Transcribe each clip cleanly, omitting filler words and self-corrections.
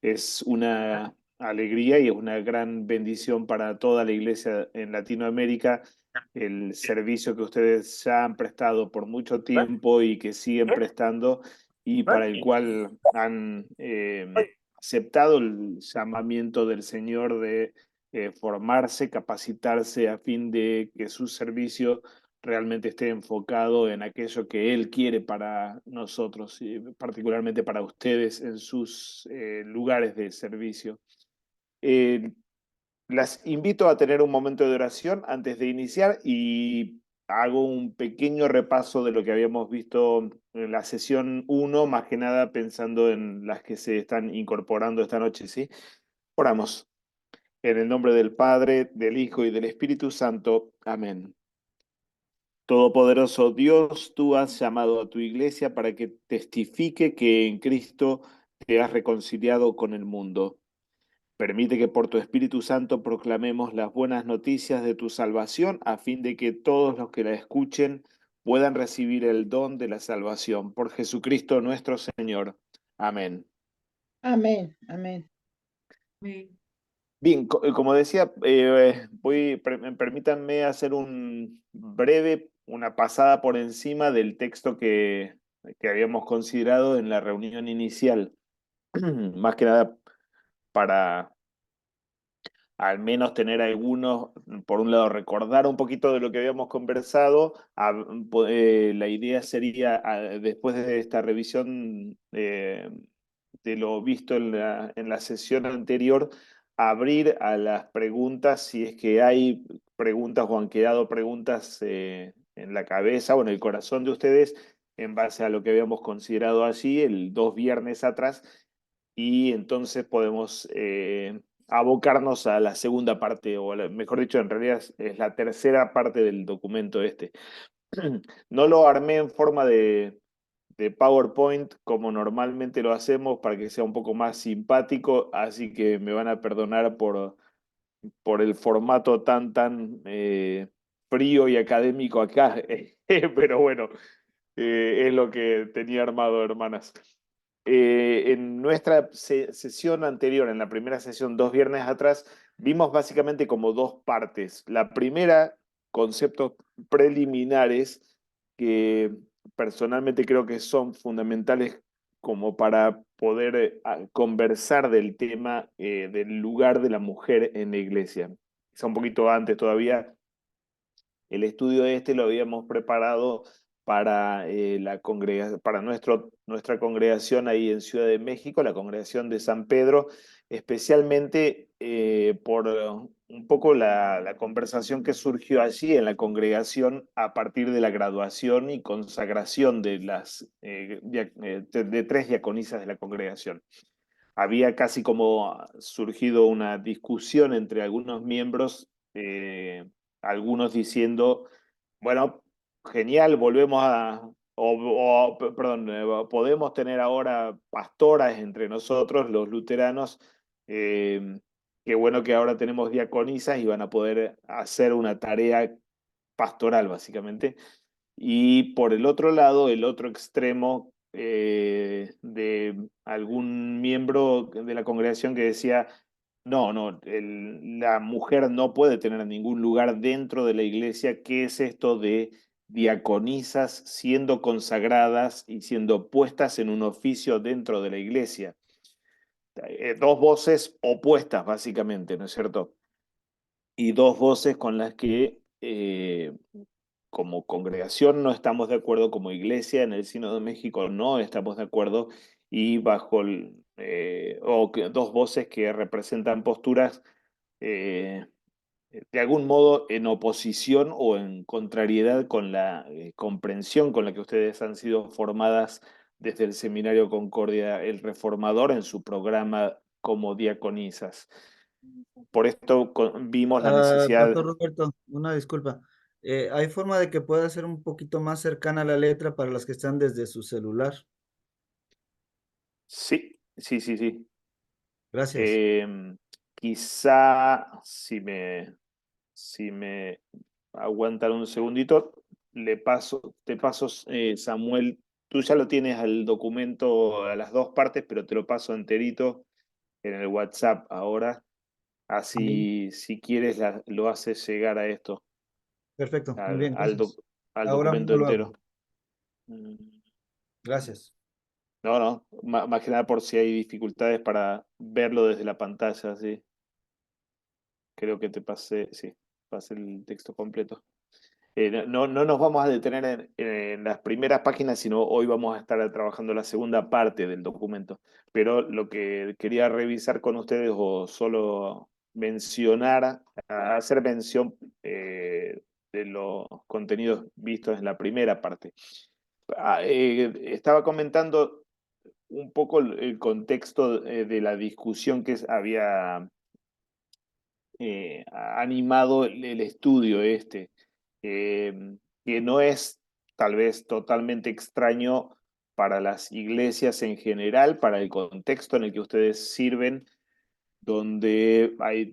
Es una alegría y es una gran bendición para toda la iglesia en Latinoamérica el servicio que ustedes ya han prestado por mucho tiempo y que siguen prestando y para el cual han aceptado el llamamiento del Señor de formarse, capacitarse a fin de que su servicio realmente esté enfocado en aquello que Él quiere para nosotros y particularmente para ustedes en sus lugares de servicio. Eh, las invito a tener un momento de oración antes de iniciar y hago un pequeño repaso de lo que habíamos visto en la sesión uno, más que nada pensando en las que se están incorporando esta noche, ¿sí? Oramos. En el nombre del Padre, del Hijo y del Espíritu Santo. Amén. Todopoderoso Dios, tú has llamado a tu iglesia para que testifique que en Cristo te has reconciliado con el mundo. Permite que por tu Espíritu Santo proclamemos las buenas noticias de tu salvación a fin de que todos los que la escuchen puedan recibir el don de la salvación. Por Jesucristo nuestro Señor. Amén. Amén, amén. Bien, como decía, permítanme hacer una pasada por encima del texto que habíamos considerado en la reunión inicial, más que nada para al menos tener algunos, por un lado, recordar un poquito de lo que habíamos conversado. La idea sería, después de esta revisión de lo visto en la sesión anterior, abrir a las preguntas, si es que hay preguntas o han quedado preguntas en la cabeza o en el corazón de ustedes, en base a lo que habíamos considerado allí el 2 viernes atrás, y entonces podemos abocarnos a la segunda parte, o mejor dicho, en realidad es la tercera parte del documento este. No lo armé en forma de PowerPoint como normalmente lo hacemos para que sea un poco más simpático, así que me van a perdonar por el formato tan frío y académico acá, pero bueno, es lo que tenía armado, hermanas. En nuestra sesión anterior, en la primera sesión 2 viernes atrás, vimos básicamente como dos partes. La primera, conceptos preliminares que personalmente creo que son fundamentales como para poder conversar del tema del lugar de la mujer en la iglesia. Quizá un poquito antes todavía, el estudio este lo habíamos preparado para, para nuestra congregación ahí en Ciudad de México, la congregación de San Pedro, especialmente por un poco la conversación que surgió allí en la congregación a partir de la graduación y consagración de de 3 diaconisas de la congregación. Había casi como surgido una discusión entre algunos miembros, algunos diciendo, bueno, genial, volvemos perdón, podemos tener ahora pastoras entre nosotros, los luteranos, eh, qué bueno que ahora tenemos diaconisas y van a poder hacer una tarea pastoral, básicamente. Y por el otro lado, el otro extremo de algún miembro de la congregación que decía, no, no, la mujer no puede tener ningún lugar dentro de la iglesia. ¿Qué es esto de diaconisas siendo consagradas y siendo puestas en un oficio dentro de la iglesia? Dos voces opuestas, básicamente, ¿no es cierto? Y dos voces con las que como congregación no estamos de acuerdo, como iglesia en el Sínodo de México no estamos de acuerdo, y dos voces que representan posturas de algún modo en oposición o en contrariedad con la comprensión con la que ustedes han sido formadas desde el Seminario Concordia el Reformador en su programa como diaconisas. Por esto vimos la necesidad. Pastor Roberto, una disculpa. ¿Hay forma de que pueda ser un poquito más cercana la letra para los que están desde su celular? Sí, sí, sí, sí. Gracias. Eh, Quizá si me aguantan un segundito, te paso, Samuel, tú ya lo tienes al documento a las dos partes, pero te lo paso enterito en el WhatsApp ahora. Bien, Así, si quieres, lo haces llegar a esto, perfecto, muy al, bien, al, gracias. al Ahora documento mismo lo hago. entero. Mm, Gracias. No, no, más que nada por si hay dificultades para verlo desde la pantalla, sí. Creo que te pasé, sí, pasé el texto completo. No nos vamos a detener en las primeras páginas, sino hoy vamos a estar trabajando la segunda parte del documento. Pero lo que quería revisar con ustedes o solo mencionar, hacer mención de los contenidos vistos en la primera parte. Estaba comentando un poco el contexto de la discusión que había ha animado el estudio este, que no es tal vez totalmente extraño para las iglesias en general, para el contexto en el que ustedes sirven, donde hay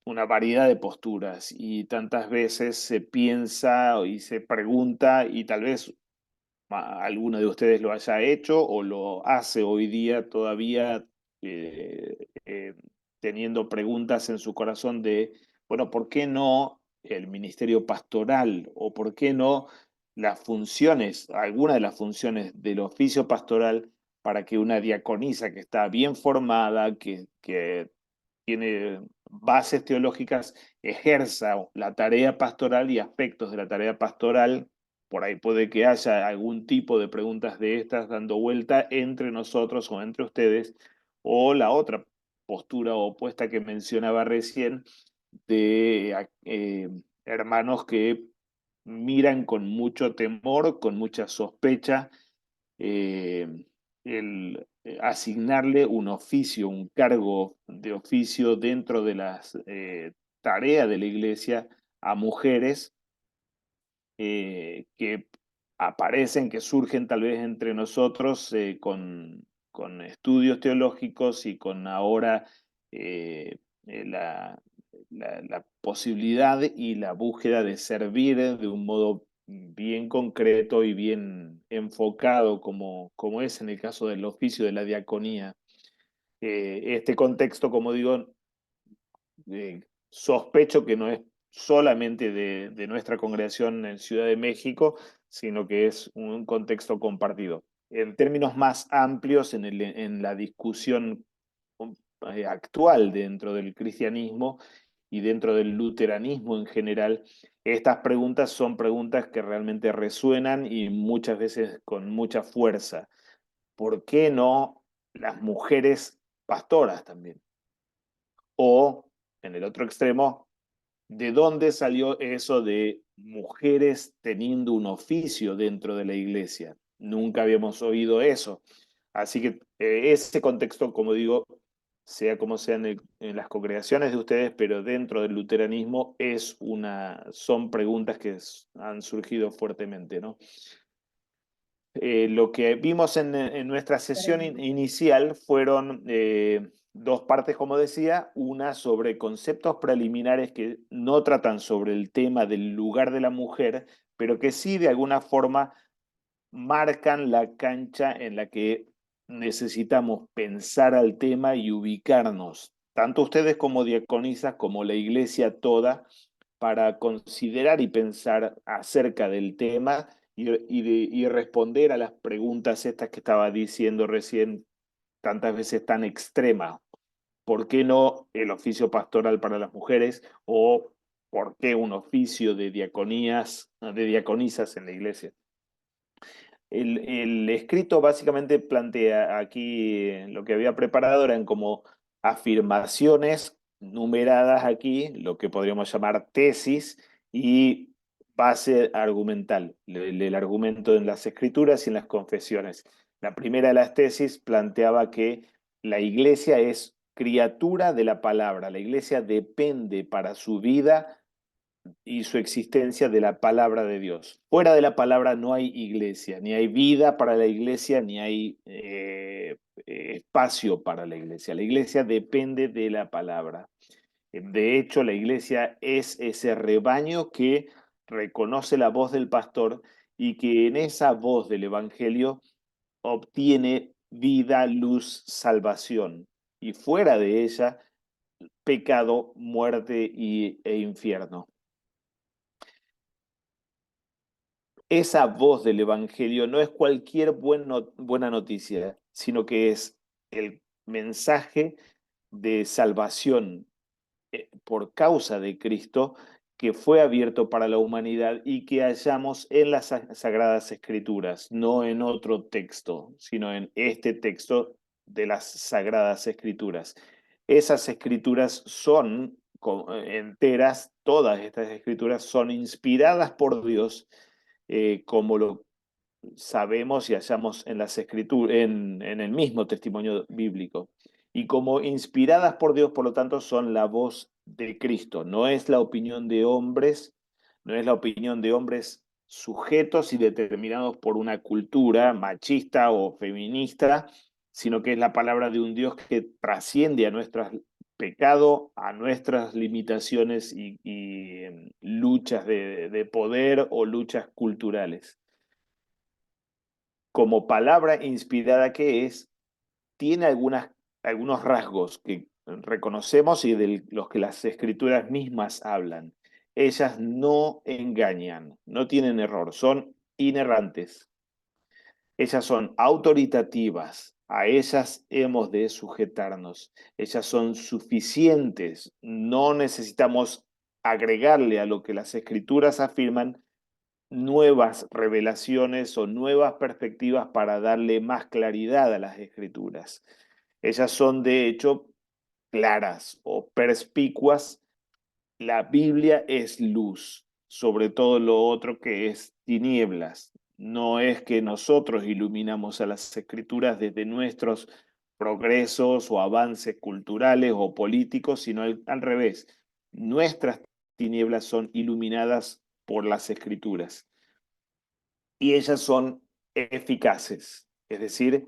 una variedad de posturas y tantas veces se piensa y se pregunta y tal vez alguno de ustedes lo haya hecho o lo hace hoy día todavía teniendo preguntas en su corazón de, bueno, ¿por qué no el ministerio pastoral o por qué no las funciones, alguna de las funciones del oficio pastoral para que una diaconisa que está bien formada, que tiene bases teológicas, ejerza la tarea pastoral y aspectos de la tarea pastoral? Por ahí puede que haya algún tipo de preguntas de estas dando vuelta entre nosotros o entre ustedes, o la otra postura opuesta que mencionaba recién de hermanos que miran con mucho temor, con mucha sospecha, eh, el asignarle un oficio, un cargo de oficio dentro de las tareas de la iglesia a mujeres que aparecen, que surgen tal vez entre nosotros con estudios teológicos y con ahora la, la posibilidad y la búsqueda de servir de un modo bien concreto y bien enfocado, como es en el caso del oficio de la diaconía. Este contexto, como digo, sospecho que no es solamente de nuestra congregación en Ciudad de México, sino que es un contexto compartido. En términos más amplios, en la discusión actual dentro del cristianismo y dentro del luteranismo en general, estas preguntas son preguntas que realmente resuenan y muchas veces con mucha fuerza. ¿Por qué no las mujeres pastoras también? O, en el otro extremo, ¿de dónde salió eso de mujeres teniendo un oficio dentro de la iglesia? Nunca habíamos oído eso. Así que ese contexto, como digo, sea como sea en las congregaciones de ustedes, pero dentro del luteranismo son preguntas que han surgido fuertemente, ¿no? Lo que vimos en nuestra sesión inicial fueron dos partes, como decía, una sobre conceptos preliminares que no tratan sobre el tema del lugar de la mujer, pero que sí de alguna forma marcan la cancha en la que necesitamos pensar al tema y ubicarnos, tanto ustedes como diaconisas, como la iglesia toda, para considerar y pensar acerca del tema y responder a las preguntas estas que estaba diciendo recién, tantas veces tan extremas. ¿Por qué no el oficio pastoral para las mujeres o por qué un oficio de diaconías, de diaconisas en la iglesia? El escrito básicamente plantea aquí lo que había preparado eran como afirmaciones numeradas aquí, lo que podríamos llamar tesis y base argumental, el argumento en las escrituras y en las confesiones. La primera de las tesis planteaba que la iglesia es criatura de la palabra, la iglesia depende para su vida y su existencia de la palabra de Dios. Fuera de la palabra no hay iglesia, ni hay vida para la iglesia, ni hay espacio para la iglesia. La iglesia depende de la palabra. De hecho, la iglesia es ese rebaño que reconoce la voz del pastor y que en esa voz del evangelio obtiene vida, luz, salvación. y fuera de ella, pecado, muerte e infierno. Esa voz del Evangelio no es cualquier buena noticia, sino que es el mensaje de salvación por causa de Cristo que fue abierto para la humanidad y que hallamos en las Sagradas Escrituras, no en otro texto, sino en este texto de las Sagradas Escrituras. Esas escrituras son enteras, todas estas escrituras son inspiradas por Dios, como lo sabemos y hallamos en las escrituras, en el mismo testimonio bíblico. Y como inspiradas por Dios, por lo tanto, son la voz de Cristo. No es la opinión de hombres, no es la opinión de hombres sujetos y determinados por una cultura machista o feminista, sino que es la palabra de un Dios que trasciende a nuestros pecados, a nuestras limitaciones y luchas de poder o luchas culturales. Como palabra inspirada que es, tiene algunos rasgos que reconocemos y de los que las escrituras mismas hablan. Ellas no engañan, no tienen error, son inerrantes. Ellas son autoritativas, a ellas hemos de sujetarnos. Ellas son suficientes, no necesitamos agregarle a lo que las escrituras afirman nuevas revelaciones o nuevas perspectivas para darle más claridad a las escrituras. Ellas son de hecho claras o perspicuas. La Biblia es luz, sobre todo lo otro que es tinieblas. No es que nosotros iluminamos a las escrituras desde nuestros progresos o avances culturales o políticos, sino al revés. Nuestras tinieblas son iluminadas por las escrituras y ellas son eficaces. Es decir,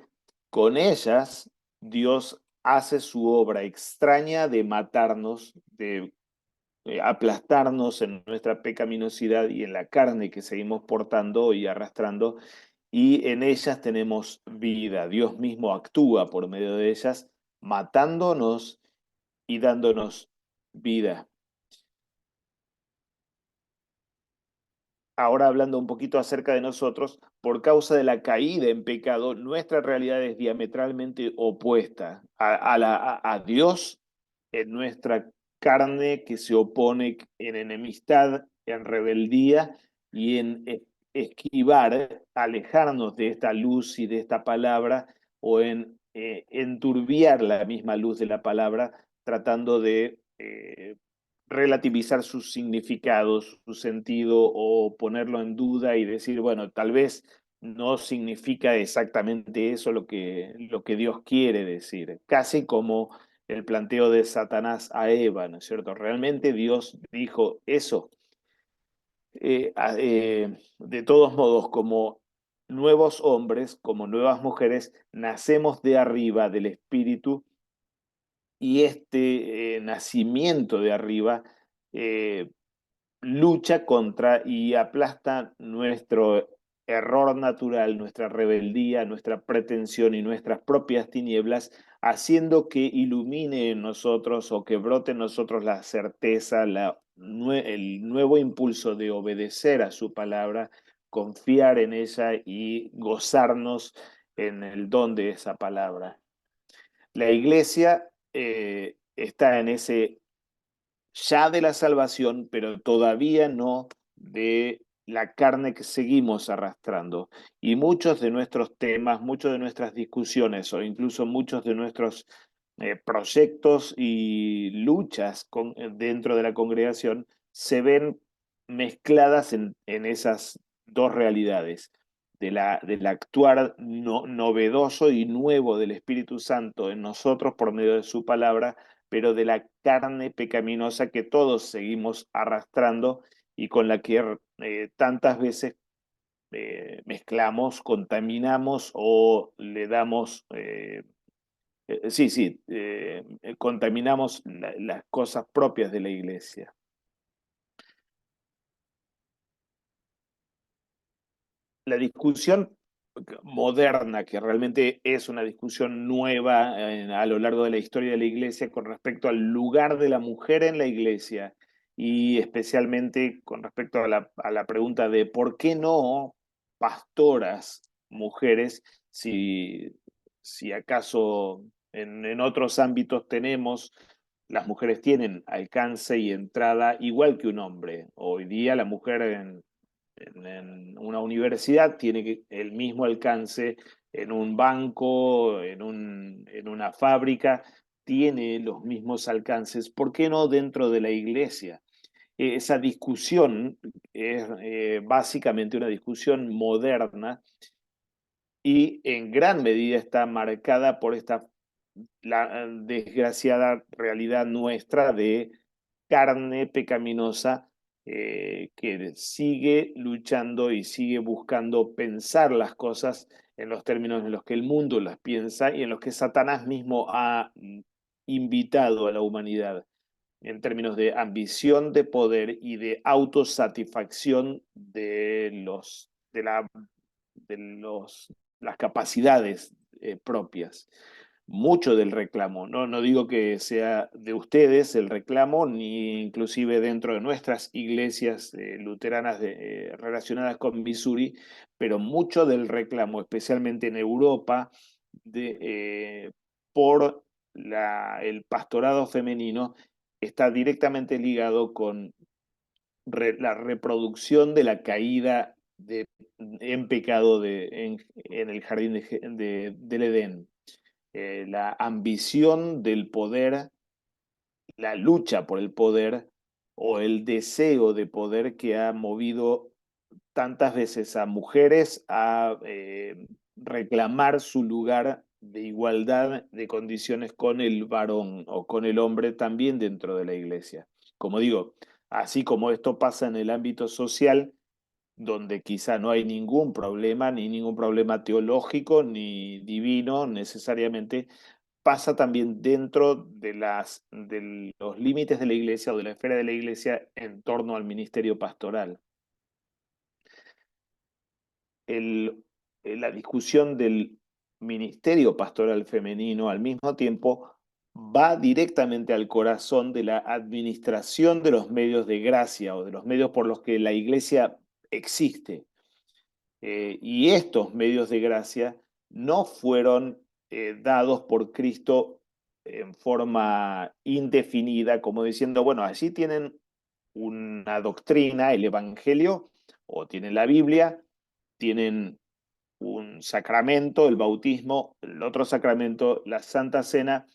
con ellas Dios hace su obra extraña de matarnos, de aplastarnos en nuestra pecaminosidad y en la carne que seguimos portando y arrastrando, y en ellas tenemos vida. Dios mismo actúa por medio de ellas, matándonos y dándonos vida. Ahora hablando un poquito acerca de nosotros, por causa de la caída en pecado, nuestra realidad es diametralmente opuesta a Dios en nuestra carne que se opone en enemistad, en rebeldía y en esquivar, alejarnos de esta luz y de esta palabra o en enturbiar la misma luz de la palabra, tratando de relativizar sus significados, su sentido o ponerlo en duda y decir, bueno, tal vez no significa exactamente eso lo que Dios quiere decir, casi como el planteo de Satanás a Eva, ¿no es cierto? ¿Realmente Dios dijo eso? De todos modos, como nuevos hombres, como nuevas mujeres, nacemos de arriba del Espíritu y este nacimiento de arriba eh, lucha contra y aplasta nuestro error natural, nuestra rebeldía, nuestra pretensión y nuestras propias tinieblas, haciendo que ilumine en nosotros o que brote en nosotros la certeza, el nuevo impulso de obedecer a su palabra, confiar en ella y gozarnos en el don de esa palabra. La iglesia está en ese ya de la salvación, pero todavía no de la carne que seguimos arrastrando. Y muchos de nuestros temas, muchas de nuestras discusiones o incluso muchos de nuestros proyectos y luchas dentro de la congregación se ven mezcladas en esas dos realidades. Del actuar novedoso y nuevo del Espíritu Santo en nosotros por medio de su palabra, pero de la carne pecaminosa que todos seguimos arrastrando y con la que tantas veces mezclamos, contaminamos o le damos, contaminamos las cosas propias de la iglesia. La discusión moderna, que realmente es una discusión nueva a lo largo de la historia de la Iglesia con respecto al lugar de la mujer en la Iglesia y especialmente con respecto a la pregunta de por qué no pastoras mujeres si acaso en otros ámbitos tenemos, las mujeres tienen alcance y entrada igual que un hombre. Hoy día la mujer en una universidad tiene el mismo alcance, en un banco, en una fábrica, tiene los mismos alcances. ¿Por qué no dentro de la iglesia? Esa discusión es básicamente una discusión moderna y en gran medida está marcada por esta la desgraciada realidad nuestra de carne pecaminosa que sigue luchando y sigue buscando pensar las cosas en los términos en los que el mundo las piensa y en los que Satanás mismo ha invitado a la humanidad, en términos de ambición de poder y de autosatisfacción de las capacidades propias. Mucho del reclamo, ¿no? No digo que sea de ustedes el reclamo, ni inclusive dentro de nuestras iglesias luteranas relacionadas con Missouri, pero mucho del reclamo, especialmente en Europa, por el pastorado femenino, está directamente ligado con la reproducción de la caída en pecado en el jardín del Edén. La ambición del poder, la lucha por el poder o el deseo de poder que ha movido tantas veces a mujeres a reclamar su lugar de igualdad de condiciones con el varón o con el hombre también dentro de la iglesia. Como digo, así como esto pasa en el ámbito social, donde quizá no hay ningún problema, ni ningún problema teológico, ni divino necesariamente, pasa también dentro de los límites de la iglesia o de la esfera de la iglesia en torno al ministerio pastoral. el, la discusión del ministerio pastoral femenino al mismo tiempo va directamente al corazón de la administración de los medios de gracia o de los medios por los que la iglesia existe. Y estos medios de gracia no fueron dados por Cristo en forma indefinida, como diciendo, bueno, allí tienen una doctrina, el Evangelio, o tienen la Biblia, tienen un sacramento, el bautismo, el otro sacramento, la Santa Cena,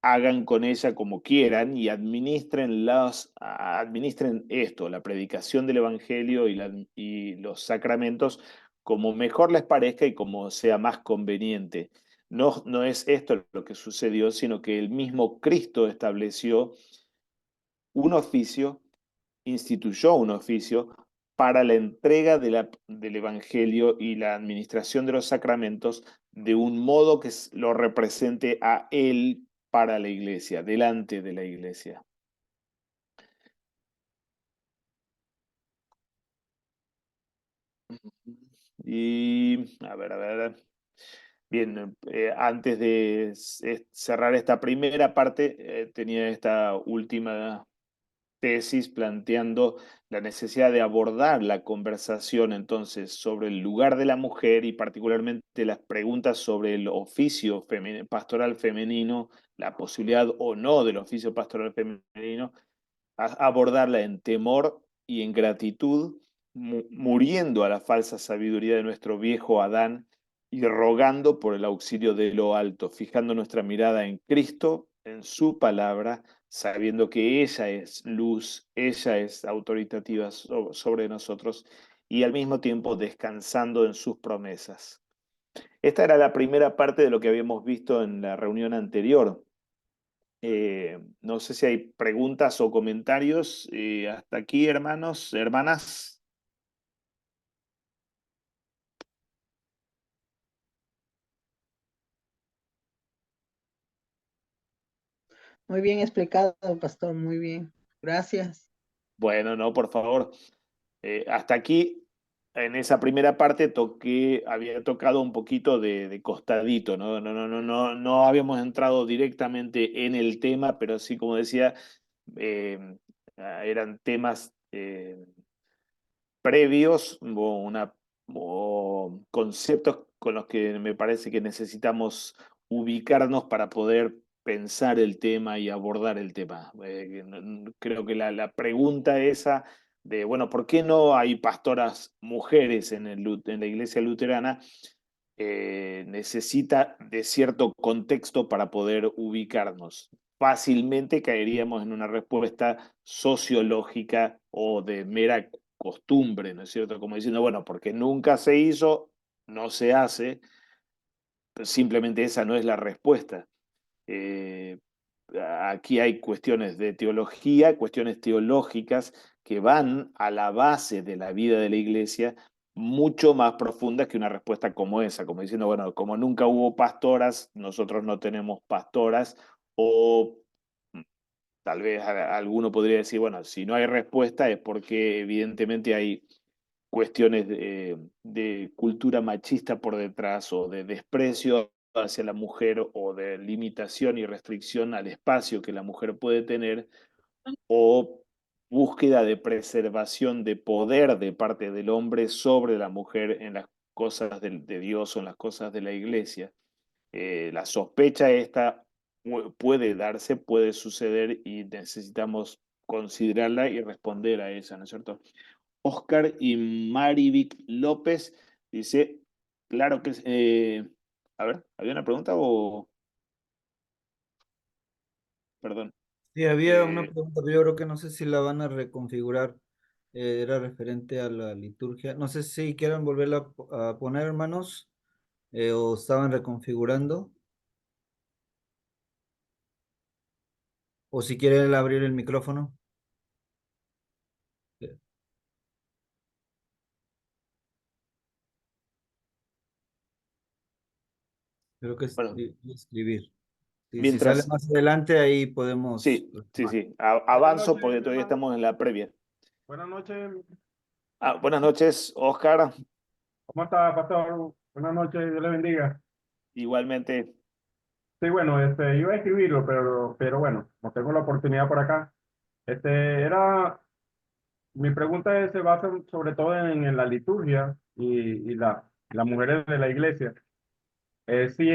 hagan con ella como quieran y administren esto, la predicación del Evangelio y los sacramentos como mejor les parezca y como sea más conveniente. No, no es esto lo que sucedió, sino que el mismo Cristo estableció un oficio, instituyó un oficio para la entrega del Evangelio y la administración de los sacramentos de un modo que lo represente a Él para la iglesia, delante de la iglesia. Y a ver. Bien, antes de cerrar esta primera parte, tenía esta última tesis planteando la necesidad de abordar la conversación entonces sobre el lugar de la mujer y particularmente las preguntas sobre el oficio pastoral femenino, la posibilidad o no del oficio pastoral femenino, abordarla en temor y en gratitud, muriendo a la falsa sabiduría de nuestro viejo Adán y rogando por el auxilio de lo alto, fijando nuestra mirada en Cristo, en su palabra, sabiendo que ella es luz, ella es autoritativa sobre nosotros y al mismo tiempo descansando en sus promesas. Esta era la primera parte de lo que habíamos visto en la reunión anterior. No sé si hay preguntas o comentarios. Hasta aquí, hermanos, hermanas. Muy bien explicado, pastor, muy bien. Gracias. Bueno, no, por favor. Hasta aquí en esa primera parte había tocado un poquito de costadito, ¿no? No habíamos entrado directamente en el tema, pero sí, como decía, eran temas previos o conceptos con los que me parece que necesitamos ubicarnos para poder pensar el tema y abordar el tema. Creo que la pregunta esa de, bueno, ¿por qué no hay pastoras mujeres en la iglesia luterana? Necesita de cierto contexto para poder ubicarnos. Fácilmente caeríamos en una respuesta sociológica o de mera costumbre, ¿no es cierto? Como diciendo, bueno, porque nunca se hizo, no se hace, simplemente esa no es la respuesta. Eh, Aquí hay cuestiones de teología, cuestiones teológicas que van a la base de la vida de la iglesia, mucho más profundas que una respuesta como esa, como diciendo, bueno, como nunca hubo pastoras, nosotros no tenemos pastoras, o tal vez alguno podría decir, bueno, si no hay respuesta es porque evidentemente hay cuestiones de cultura machista por detrás o de desprecio hacia la mujer o de limitación y restricción al espacio que la mujer puede tener o búsqueda de preservación de poder de parte del hombre sobre la mujer en las cosas de Dios o en las cosas de la iglesia. La sospecha esta puede darse, puede suceder y necesitamos considerarla y responder a ella, ¿no es cierto? Oscar y Marivic López dice, claro que... a ver, ¿había una pregunta o...? Perdón. Sí, había una Eh, pregunta, pero yo creo que no sé si la van a reconfigurar. Era referente a la liturgia. No sé si quieran volverla a poner, hermanos, o estaban reconfigurando, o si quieren abrir el micrófono. Eh, Creo que es bueno, escribir. Si sale mientras... más adelante, ahí podemos Sí, sí, retomar. sí. Buenas Avanzo noches, porque todavía hermano. estamos en la previa. Buenas noches. Buenas noches, Oscar. ¿Cómo está, pastor? Buenas noches, Dios le bendiga. Igualmente, Sí, bueno, iba a escribirlo, pero bueno, no tengo la oportunidad por acá. Mi pregunta se basa sobre todo en la liturgia y las mujeres de la iglesia. Si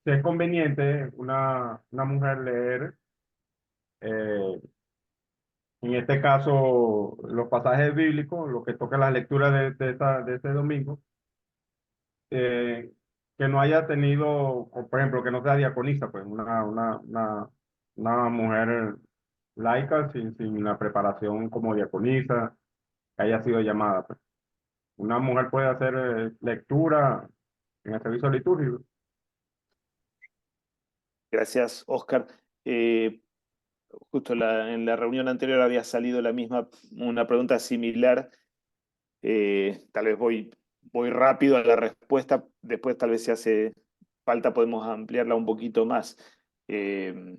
si es conveniente una mujer leer, eh, en este caso, los pasajes bíblicos, lo que toca las lecturas de este domingo, eh, que no haya tenido, o por ejemplo, que no sea diaconisa, pues una mujer laica sin la preparación como diaconisa, que haya sido llamada, pues. Una mujer puede hacer lectura en el servicio litúrgico. gracias, Oscar. Justo en la reunión anterior había salido una pregunta similar. Tal vez voy rápido a la respuesta, después tal vez si hace falta podemos ampliarla un poquito más. Eh,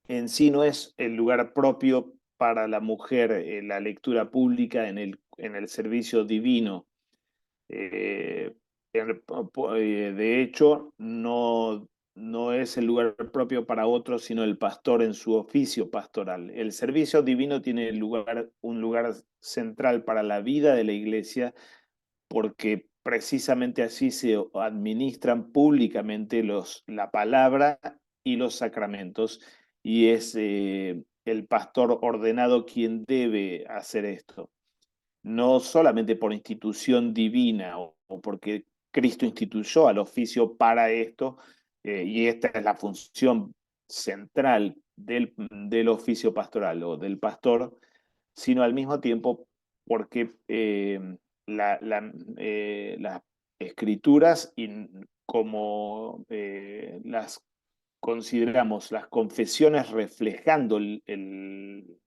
en sí no es el lugar propio para la mujer la lectura pública en el servicio divino. Eh, de hecho, no es el lugar propio para otro, sino el pastor en su oficio pastoral. El servicio divino tiene un lugar central para la vida de la iglesia porque precisamente así se administran públicamente la palabra y los sacramentos, y es el pastor ordenado quien debe hacer esto, no solamente por institución divina o porque Cristo instituyó al oficio para esto, y esta es la función central del oficio pastoral o del pastor, sino al mismo tiempo porque las escrituras, y como las consideramos las confesiones reflejando el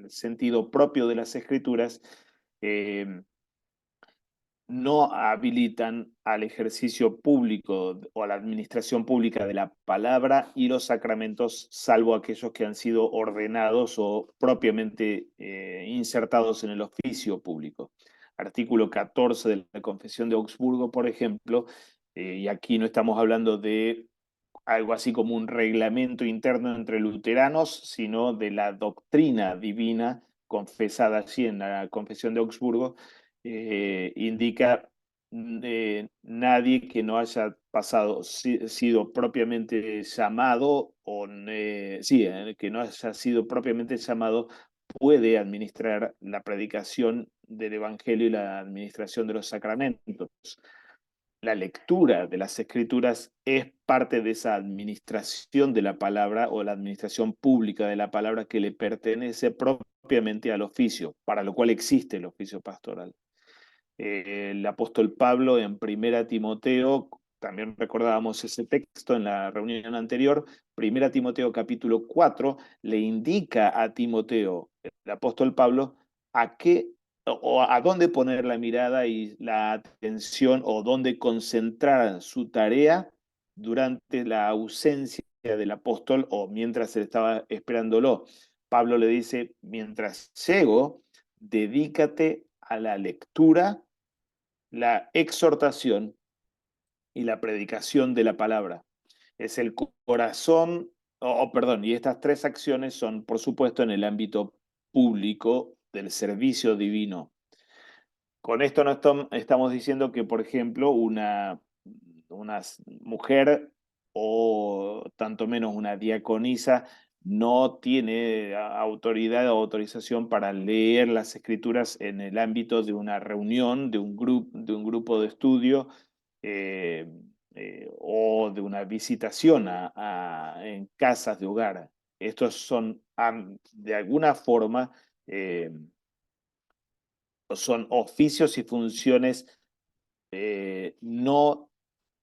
sentido propio de las escrituras, eh, no habilitan al ejercicio público o a la administración pública de la palabra y los sacramentos, salvo aquellos que han sido ordenados o propiamente insertados en el oficio público. Artículo 14 de la Confesión de Augsburgo, por ejemplo, y aquí no estamos hablando de algo así como un reglamento interno entre luteranos, sino de la doctrina divina confesada allí en la Confesión de Augsburgo, indica nadie que no haya sido propiamente llamado, que no haya sido propiamente llamado, puede administrar la predicación del Evangelio y la administración de los sacramentos. La lectura de las escrituras es parte de esa administración de la palabra o la administración pública de la palabra que le pertenece propiamente al oficio, para lo cual existe el oficio pastoral. El apóstol Pablo en 1 Timoteo, también recordábamos ese texto en la reunión anterior, 1 Timoteo capítulo 4, le indica a Timoteo, el apóstol Pablo, a qué o a dónde poner la mirada y la atención o dónde concentrar su tarea durante la ausencia del apóstol o mientras él estaba esperándolo. Pablo le dice, mientras llego, dedícate a la lectura, la exhortación y la predicación de la palabra. Es el corazón, perdón, y estas tres acciones son, por supuesto, en el ámbito público del servicio divino. Con esto no estamos diciendo que, por ejemplo, una mujer o tanto menos una diaconisa no tiene autoridad o autorización para leer las escrituras en el ámbito de una reunión, de un grupo de estudio o de una visitación en casas de hogar. Estos son, de alguna forma, son oficios y funciones no,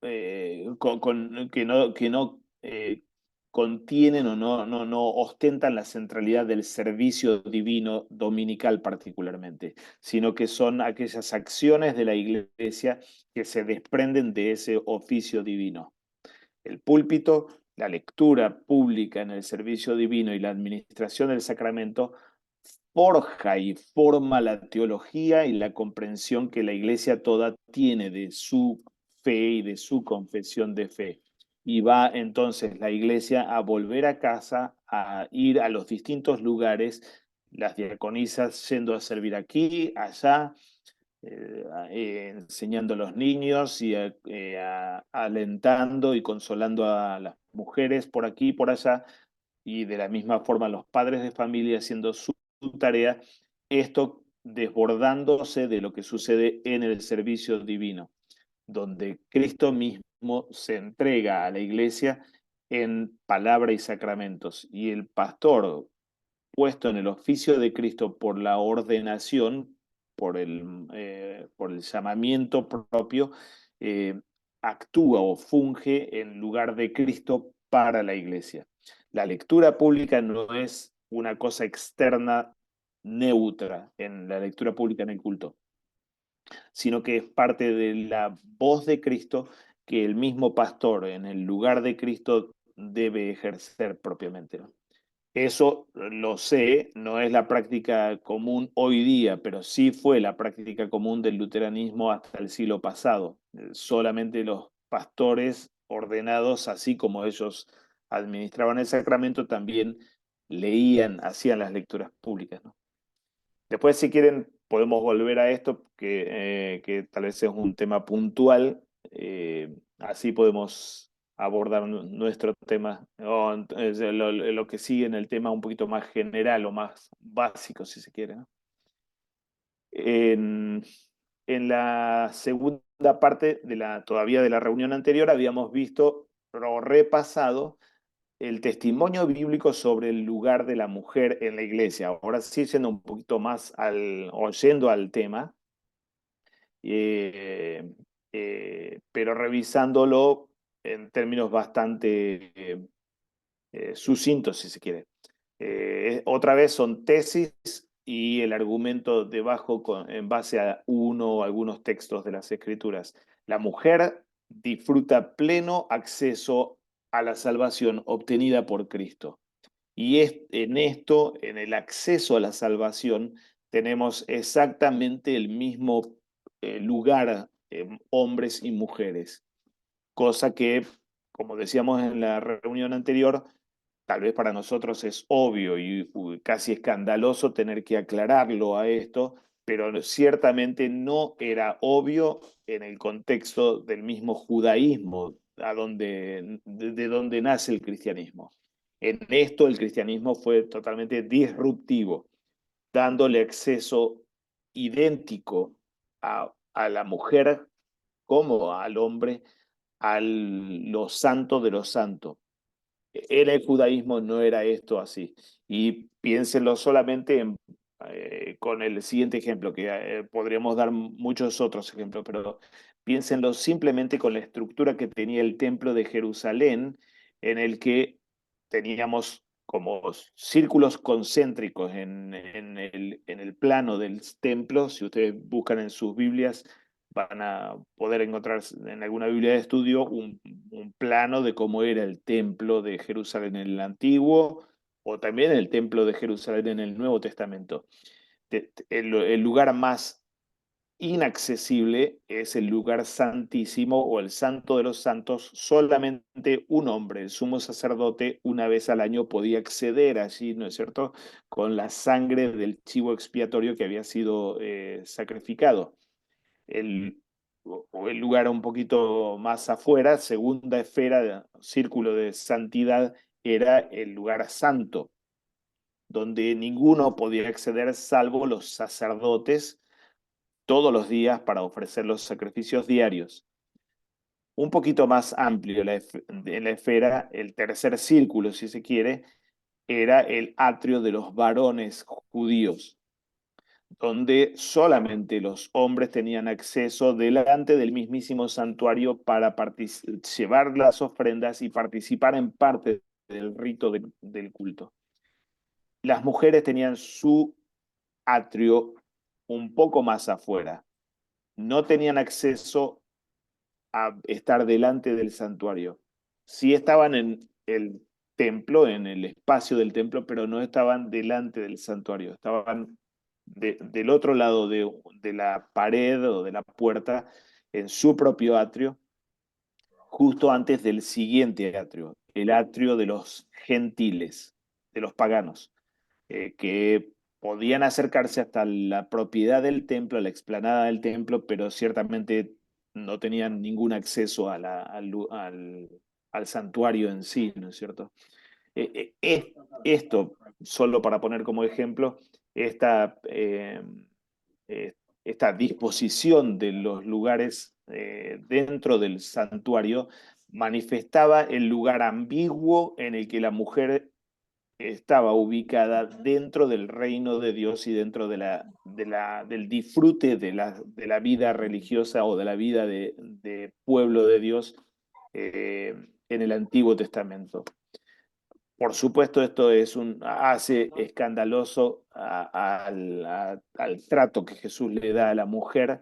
que no contienen o no ostentan la centralidad del servicio divino dominical particularmente, sino que son aquellas acciones de la iglesia que se desprenden de ese oficio divino. El púlpito, la lectura pública en el servicio divino y la administración del sacramento forja y forma la teología y la comprensión que la iglesia toda tiene de su fe y de su confesión de fe. Y va entonces la iglesia a volver a casa, a ir a los distintos lugares, las diaconisas yendo a servir aquí, allá, enseñando a los niños y alentando y consolando a las mujeres por aquí y por allá, y de la misma forma los padres de familia haciendo su tarea, esto desbordándose de lo que sucede en el servicio divino, donde Cristo mismo se entrega a la iglesia en palabra y sacramentos, y el pastor, puesto en el oficio de Cristo por la ordenación, por el llamamiento propio, eh, actúa o funge en lugar de Cristo para la iglesia. La lectura pública no es una cosa externa neutra en la lectura pública en el culto, sino que es parte de la voz de Cristo que el mismo pastor en el lugar de Cristo debe ejercer propiamente, ¿no? Eso lo sé, no es la práctica común hoy día, pero sí fue la práctica común del luteranismo hasta el siglo pasado. Solamente los pastores ordenados, así como ellos administraban el sacramento, también leían, hacían las lecturas públicas, ¿no? Después, si quieren, podemos volver a esto, que tal vez es un tema puntual. Así podemos abordar nuestro tema, o lo que sigue en el tema un poquito más general o más básico, si se quiere, ¿no? En la segunda parte todavía de la reunión anterior habíamos visto o repasado el testimonio bíblico sobre el lugar de la mujer en la iglesia. Ahora sí, yendo un poquito más oyendo al tema, pero revisándolo en términos bastante sucintos, si se quiere. Otra vez son tesis y el argumento debajo en base a uno o algunos textos de las Escrituras. La mujer disfruta pleno acceso a la salvación obtenida por Cristo. Y en esto, en el acceso a la salvación, tenemos exactamente el mismo lugar, hombres y mujeres, cosa que, como decíamos en la reunión anterior, tal vez para nosotros es obvio y casi escandaloso tener que aclararlo a esto, pero ciertamente no era obvio en el contexto del mismo judaísmo, de donde nace el cristianismo. En esto el cristianismo fue totalmente disruptivo, dándole acceso idéntico a la mujer como al hombre, a los santos de los santos. En el judaísmo no era esto así. Y piénsenlo solamente con el siguiente ejemplo, que podríamos dar muchos otros ejemplos, pero piénsenlo simplemente con la estructura que tenía el templo de Jerusalén, en el que teníamos como círculos concéntricos en el plano del templo. Si ustedes buscan en sus Biblias, van a poder encontrar en alguna Biblia de estudio un plano de cómo era el templo de Jerusalén en el Antiguo o también el templo de Jerusalén en el Nuevo Testamento. El lugar más inaccesible es el lugar santísimo o el santo de los santos. Solamente un hombre, el sumo sacerdote, una vez al año podía acceder allí, ¿no es cierto?, con la sangre del chivo expiatorio que había sido sacrificado. El lugar un poquito más afuera, segunda esfera, círculo de santidad, era el lugar santo, donde ninguno podía acceder salvo los sacerdotes todos los días para ofrecer los sacrificios diarios. Un poquito más amplio en la esfera, el tercer círculo, si se quiere, era el atrio de los varones judíos, donde solamente los hombres tenían acceso delante del mismísimo santuario para llevar las ofrendas y participar en parte del rito del culto. Las mujeres tenían su atrio un poco más afuera. No tenían acceso a estar delante del santuario. Sí estaban en el templo, en el espacio del templo, pero no estaban delante del santuario. Estaban del otro lado de la pared o de la puerta, en su propio atrio, justo antes del siguiente atrio, el atrio de los gentiles, de los paganos, que podían acercarse hasta la propiedad del templo, la explanada del templo, pero ciertamente no tenían ningún acceso al santuario en sí, ¿no es cierto? Esto, solo para poner como ejemplo, esta disposición de los lugares dentro del santuario manifestaba el lugar ambiguo en el que la mujer estaba ubicada dentro del reino de Dios y dentro del disfrute de la vida religiosa o de la vida de pueblo de Dios en el Antiguo Testamento. Por supuesto, esto hace escandaloso al trato que Jesús le da a la mujer,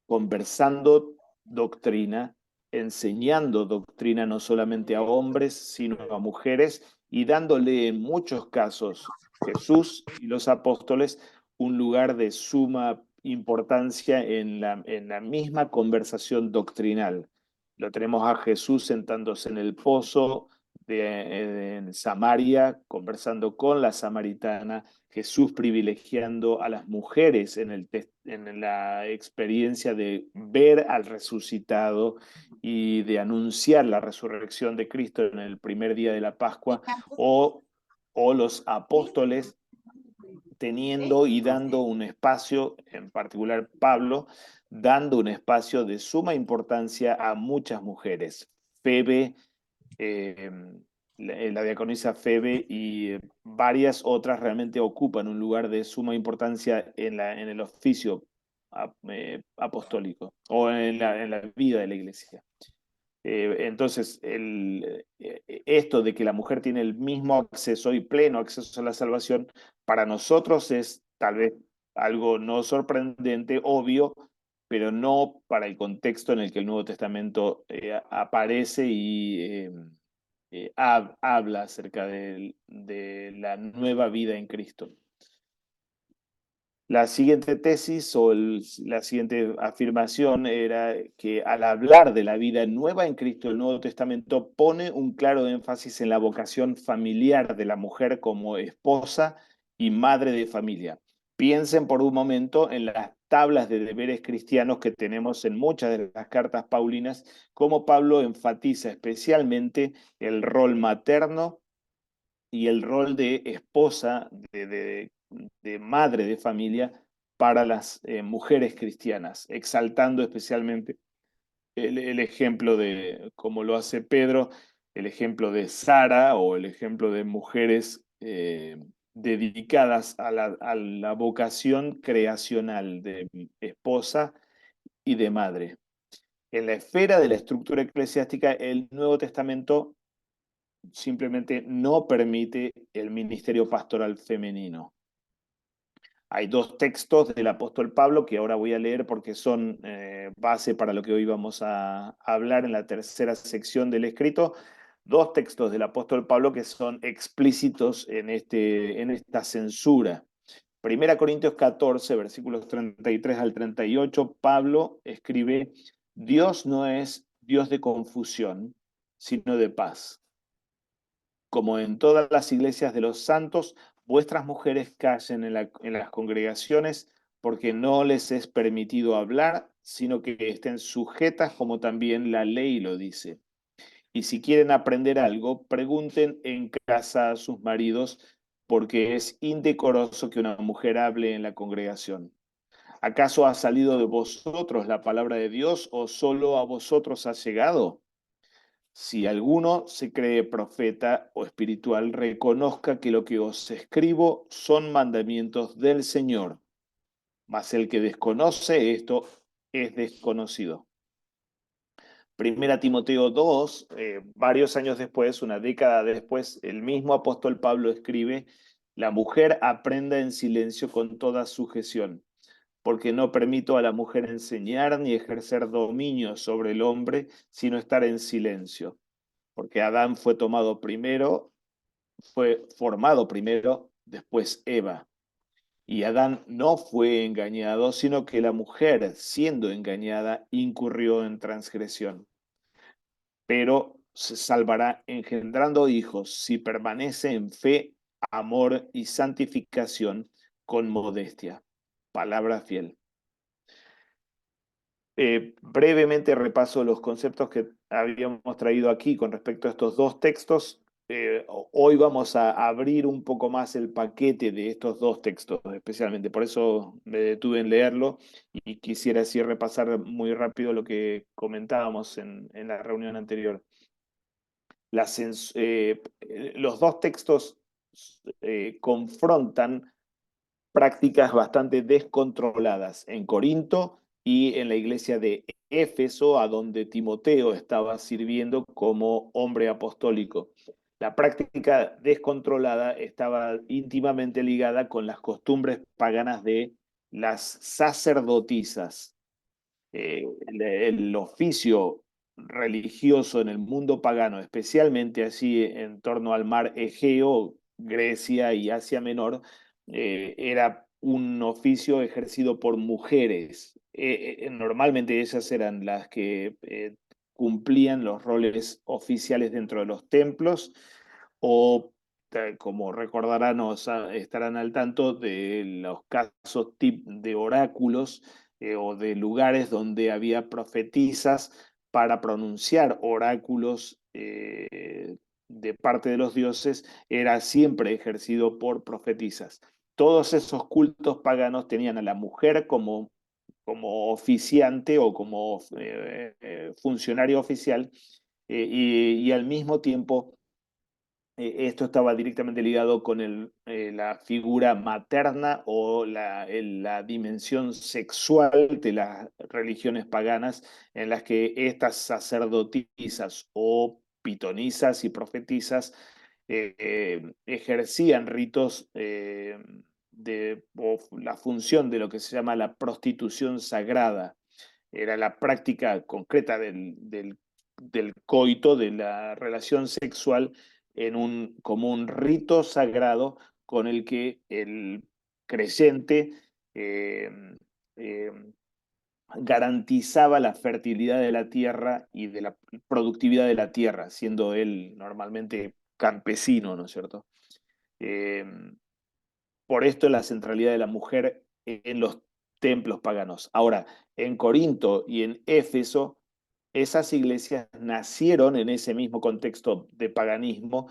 conversando doctrina, enseñando doctrina no solamente a hombres, sino a mujeres, y dándole en muchos casos Jesús y los apóstoles un lugar de suma importancia en la misma conversación doctrinal. Lo tenemos a Jesús sentándose en el pozo en Samaria, conversando con la samaritana, Jesús privilegiando a las mujeres en la experiencia de ver al resucitado y de anunciar la resurrección de Cristo en el primer día de la Pascua, o los apóstoles teniendo y dando un espacio, en particular Pablo, dando un espacio de suma importancia a muchas mujeres. Febe, la diaconisa Febe y varias otras realmente ocupan un lugar de suma importancia en el oficio apostólico o en la vida de la iglesia. Entonces, de que la mujer tiene el mismo acceso y pleno acceso a la salvación, para nosotros es tal vez algo no sorprendente, obvio, pero no para el contexto en el que el Nuevo Testamento aparece y habla acerca de la nueva vida en Cristo. La siguiente tesis o la siguiente afirmación era que al hablar de la vida nueva en Cristo, el Nuevo Testamento pone un claro énfasis en la vocación familiar de la mujer como esposa y madre de familia. Piensen por un momento en las tablas de deberes cristianos que tenemos en muchas de las cartas paulinas, como Pablo enfatiza especialmente el rol materno y el rol de esposa, de madre de familia para las mujeres cristianas, exaltando especialmente el ejemplo de, como lo hace Pedro, el ejemplo de Sara o el ejemplo de mujeres dedicadas a la vocación creacional de esposa y de madre. En la esfera de la estructura eclesiástica, el Nuevo Testamento simplemente no permite el ministerio pastoral femenino. Hay dos textos del apóstol Pablo que ahora voy a leer porque son base para lo que hoy vamos a hablar en la tercera sección del escrito. Dos textos del apóstol Pablo que son explícitos en esta censura. 1 Corintios 14, versículos 33 al 38, Pablo escribe: Dios no es Dios de confusión, sino de paz. Como en todas las iglesias de los santos, vuestras mujeres callen en las congregaciones, porque no les es permitido hablar, sino que estén sujetas como también la ley lo dice. Y si quieren aprender algo, pregunten en casa a sus maridos, porque es indecoroso que una mujer hable en la congregación. ¿Acaso ha salido de vosotros la palabra de Dios o solo a vosotros ha llegado? Si alguno se cree profeta o espiritual, reconozca que lo que os escribo son mandamientos del Señor. Mas el que desconoce esto es desconocido. 1 Timoteo 2, varios años después, una década después, el mismo apóstol Pablo escribe: la mujer aprenda en silencio con toda sujeción, porque no permito a la mujer enseñar ni ejercer dominio sobre el hombre, sino estar en silencio. Porque Adán fue formado primero, después Eva. Y Adán no fue engañado, sino que la mujer, siendo engañada, incurrió en transgresión. Pero se salvará engendrando hijos si permanece en fe, amor y santificación con modestia. Palabra fiel. Brevemente repaso los conceptos que habíamos traído aquí con respecto a estos dos textos. Hoy vamos a abrir un poco más el paquete de estos dos textos, especialmente. Por eso me detuve en leerlo y quisiera así repasar muy rápido lo que comentábamos en la reunión anterior. Los dos textos confrontan prácticas bastante descontroladas en Corinto y en la iglesia de Éfeso, a donde Timoteo estaba sirviendo como hombre apostólico. La práctica descontrolada estaba íntimamente ligada con las costumbres paganas de las sacerdotisas. El oficio religioso en el mundo pagano, especialmente así en torno al mar Egeo, Grecia y Asia Menor, era un oficio ejercido por mujeres. Normalmente ellas eran las que cumplían los roles oficiales dentro de los templos o, como recordarán o estarán al tanto de los casos de oráculos o de lugares donde había profetisas para pronunciar oráculos de parte de los dioses, era siempre ejercido por profetisas. Todos esos cultos paganos tenían a la mujer como oficiante o como funcionario oficial y al mismo tiempo esto estaba directamente ligado con la figura materna o la dimensión sexual de las religiones paganas, en las que estas sacerdotisas o pitonisas y profetisas ejercían ritos la función de lo que se llama la prostitución sagrada. Era la práctica concreta del coito, de la relación sexual, como un rito sagrado con el que el creyente eh, eh, garantizaba la fertilidad de la tierra y de la productividad de la tierra, siendo él normalmente campesino, ¿no es cierto? Eh, por esto la centralidad de la mujer en los templos paganos. Ahora, en Corinto y en Éfeso, esas iglesias nacieron en ese mismo contexto de paganismo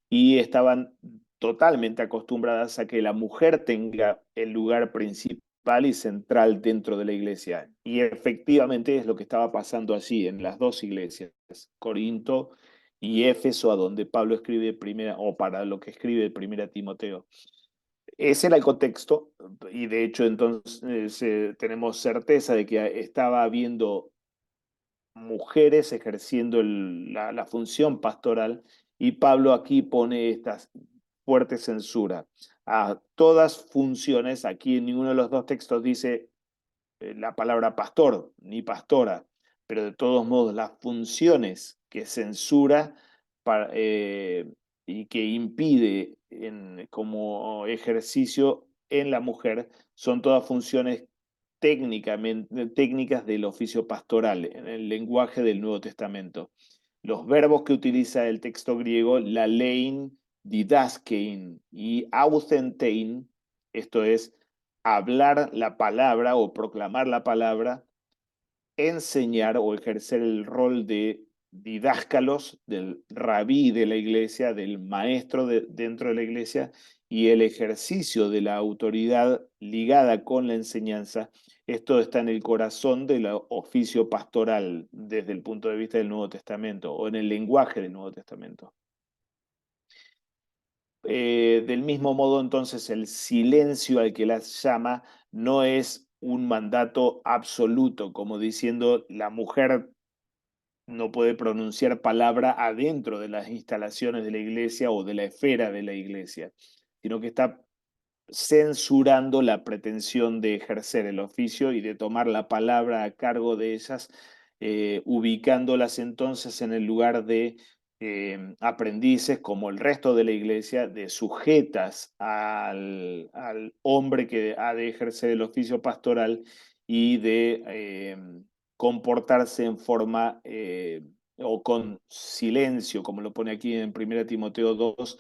y estaban totalmente acostumbradas a que la mujer tenga el lugar principal y central dentro de la iglesia. Y efectivamente es lo que estaba pasando allí en las dos iglesias, Corinto y Éfeso, a donde Pablo escribe primera, o para lo que escribe primera Timoteo. Ese era el contexto, y de hecho entonces tenemos certeza de que estaba habiendo mujeres ejerciendo la función pastoral, y Pablo aquí pone esta fuerte censura a todas funciones. Aquí en ninguno de los dos textos dice la palabra pastor ni pastora, pero de todos modos las funciones que censura y que impide como ejercicio en la mujer son todas funciones técnicas del oficio pastoral, en el lenguaje del Nuevo Testamento. Los verbos que utiliza el texto griego, lalein, didaskein y ausentein, esto es hablar la palabra o proclamar la palabra, enseñar o ejercer el rol de didáscalos, del rabí de la iglesia, del maestro dentro de la iglesia, y el ejercicio de la autoridad ligada con la enseñanza. Esto está en el corazón del oficio pastoral desde el punto de vista del Nuevo Testamento, o en el lenguaje del Nuevo Testamento. Del mismo modo, entonces, el silencio al que las llama no es un mandato absoluto, como diciendo la mujer no puede pronunciar palabra adentro de las instalaciones de la iglesia o de la esfera de la iglesia, sino que está censurando la pretensión de ejercer el oficio y de tomar la palabra a cargo de ellas, ubicándolas entonces en el lugar de aprendices como el resto de la iglesia, de sujetas al hombre que ha de ejercer el oficio pastoral y de comportarse en forma o con silencio, como lo pone aquí en 1 Timoteo 2,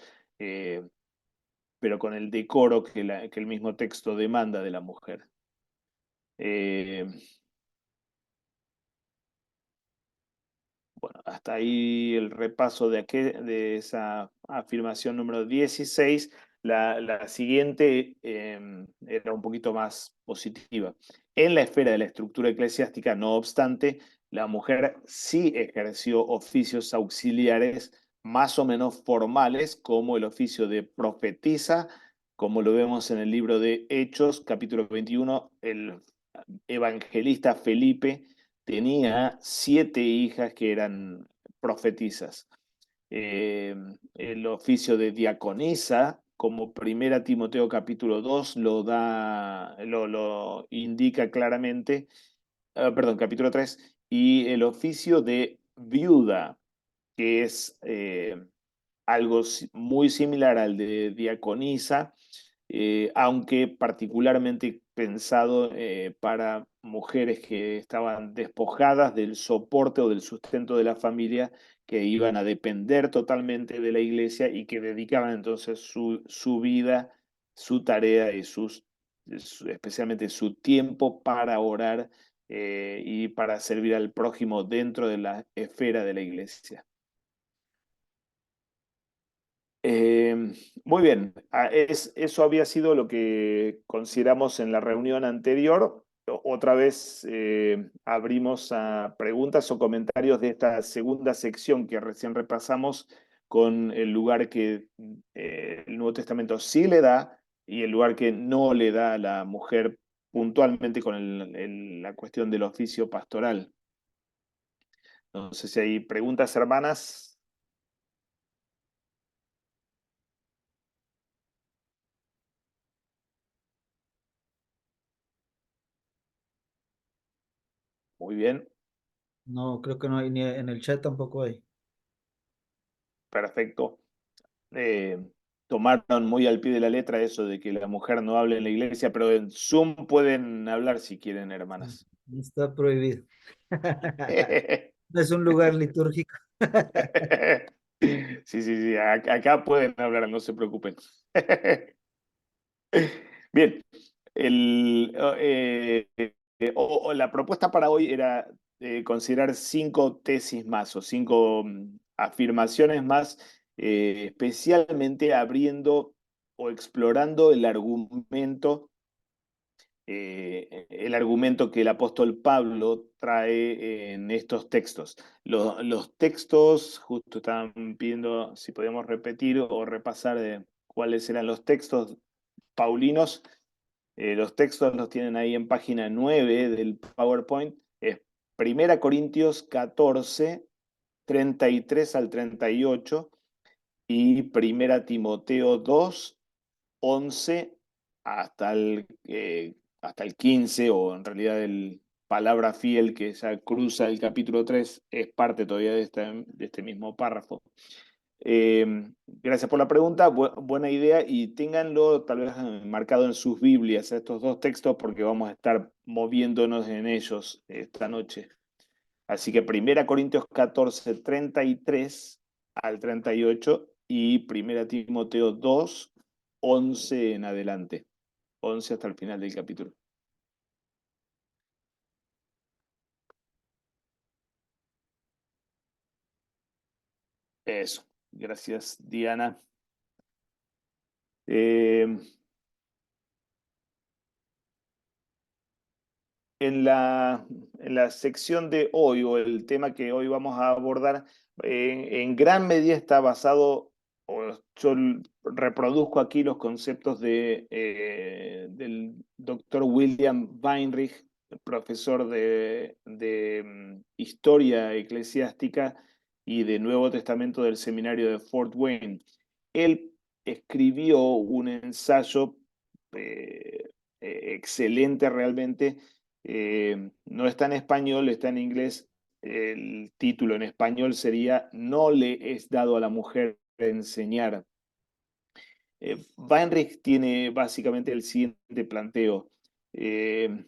pero con el decoro que el mismo texto demanda de la mujer. Bueno, hasta ahí el repaso de esa afirmación número 16. La siguiente era un poquito más positiva. En la esfera de la estructura eclesiástica, no obstante, la mujer sí ejerció oficios auxiliares más o menos formales, como el oficio de profetisa, como lo vemos en el libro de Hechos, capítulo 21, el evangelista Felipe tenía 7 hijas que eran profetisas. El oficio de diaconisa, como 1 Timoteo capítulo 2 lo indica claramente, perdón, capítulo 3, y el oficio de viuda, que es algo muy similar al de diaconisa, aunque particularmente pensado para mujeres que estaban despojadas del soporte o del sustento de la familia, que iban a depender totalmente de la iglesia y que dedicaban entonces su vida, su tarea y especialmente su tiempo para orar y para servir al prójimo dentro de la esfera de la iglesia. Eh, Muy bien, eso había sido lo que consideramos en la reunión anterior. Otra vez abrimos a preguntas o comentarios de esta segunda sección que recién repasamos, con el lugar que el Nuevo Testamento sí le da y el lugar que no le da a la mujer, puntualmente con la cuestión del oficio pastoral. No sé si hay preguntas, hermanas. Muy bien, No, creo que no hay, ni en el chat tampoco hay. perfecto. Eh, Tomaron muy al pie de la letra eso de que la mujer no hable en la iglesia, pero en Zoom pueden hablar si quieren, Sí, hermanas. está prohibido. No es un lugar litúrgico. Sí, sí, sí, acá pueden hablar, no se preocupen. Bien, la propuesta para hoy era considerar 5 tesis más o 5 afirmaciones más, especialmente abriendo o explorando el argumento que el apóstol Pablo trae en estos textos. Los textos, justo estaban pidiendo si podíamos repetir o repasar cuáles eran los textos paulinos. Los textos los tienen ahí en página 9 del PowerPoint. Es 1 Corintios 14, 33 al 38 y 1 Timoteo 2, 11 hasta el 15, o en realidad el palabra fiel que ya cruza el capítulo 3 es parte todavía de este mismo párrafo. Gracias por la pregunta, buena idea, y ténganlo tal vez marcado en sus Biblias estos 2 textos porque vamos a estar moviéndonos en ellos esta noche. Así que 1 Corintios 14, 33 al 38 y 1 Timoteo 2, 11 en adelante, 11 hasta el final del capítulo. Eso, gracias Diana. Eh, En la sección de hoy, o el tema que hoy vamos a abordar, en gran medida está basado, o yo reproduzco aquí los conceptos del doctor William Weinrich, profesor de Historia Eclesiástica y de Nuevo Testamento del Seminario de Fort Wayne. Él escribió un ensayo excelente realmente. No está en español, está en inglés. El título en español sería No le es dado a la mujer enseñar. Weinrich tiene básicamente el siguiente planteo. Eh,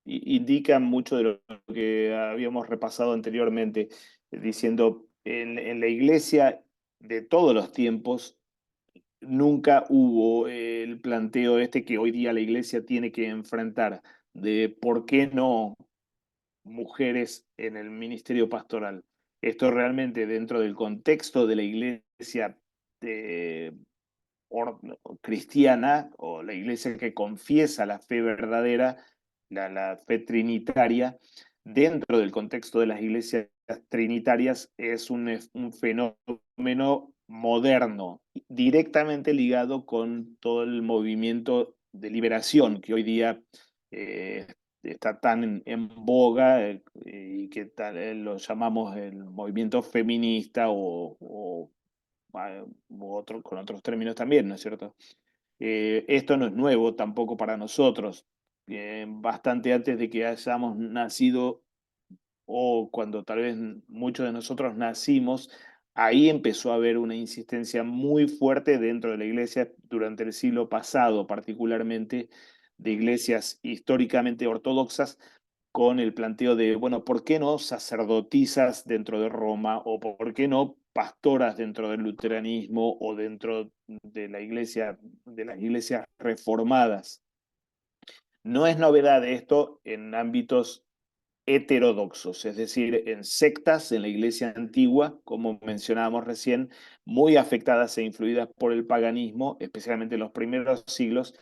Indica mucho de lo que habíamos repasado anteriormente, diciendo, en la iglesia de todos los tiempos, nunca hubo el planteo este que hoy día la iglesia tiene que enfrentar, de por qué no mujeres en el ministerio pastoral. Esto realmente dentro del contexto de la iglesia eh, cristiana, o la iglesia que confiesa la fe verdadera, la fe trinitaria, dentro del contexto de las iglesias trinitarias es un fenómeno moderno, directamente ligado con todo el movimiento de liberación que hoy día eh, está tan en boga, y que lo llamamos el movimiento feminista con otros términos también, ¿no es cierto? Esto no es nuevo tampoco para nosotros. Bastante antes de que hayamos nacido, o cuando tal vez muchos de nosotros nacimos, ahí empezó a haber una insistencia muy fuerte dentro de la iglesia durante el siglo pasado, particularmente de iglesias históricamente ortodoxas, con el planteo de, bueno, ¿por qué no sacerdotisas dentro de Roma? ¿O por qué no pastoras dentro del luteranismo o dentro de la iglesia, de las iglesias reformadas? No es novedad esto en ámbitos heterodoxos, es decir, en sectas en la iglesia antigua, como mencionábamos recién, muy afectadas e influidas por el paganismo, especialmente en los primeros siglos,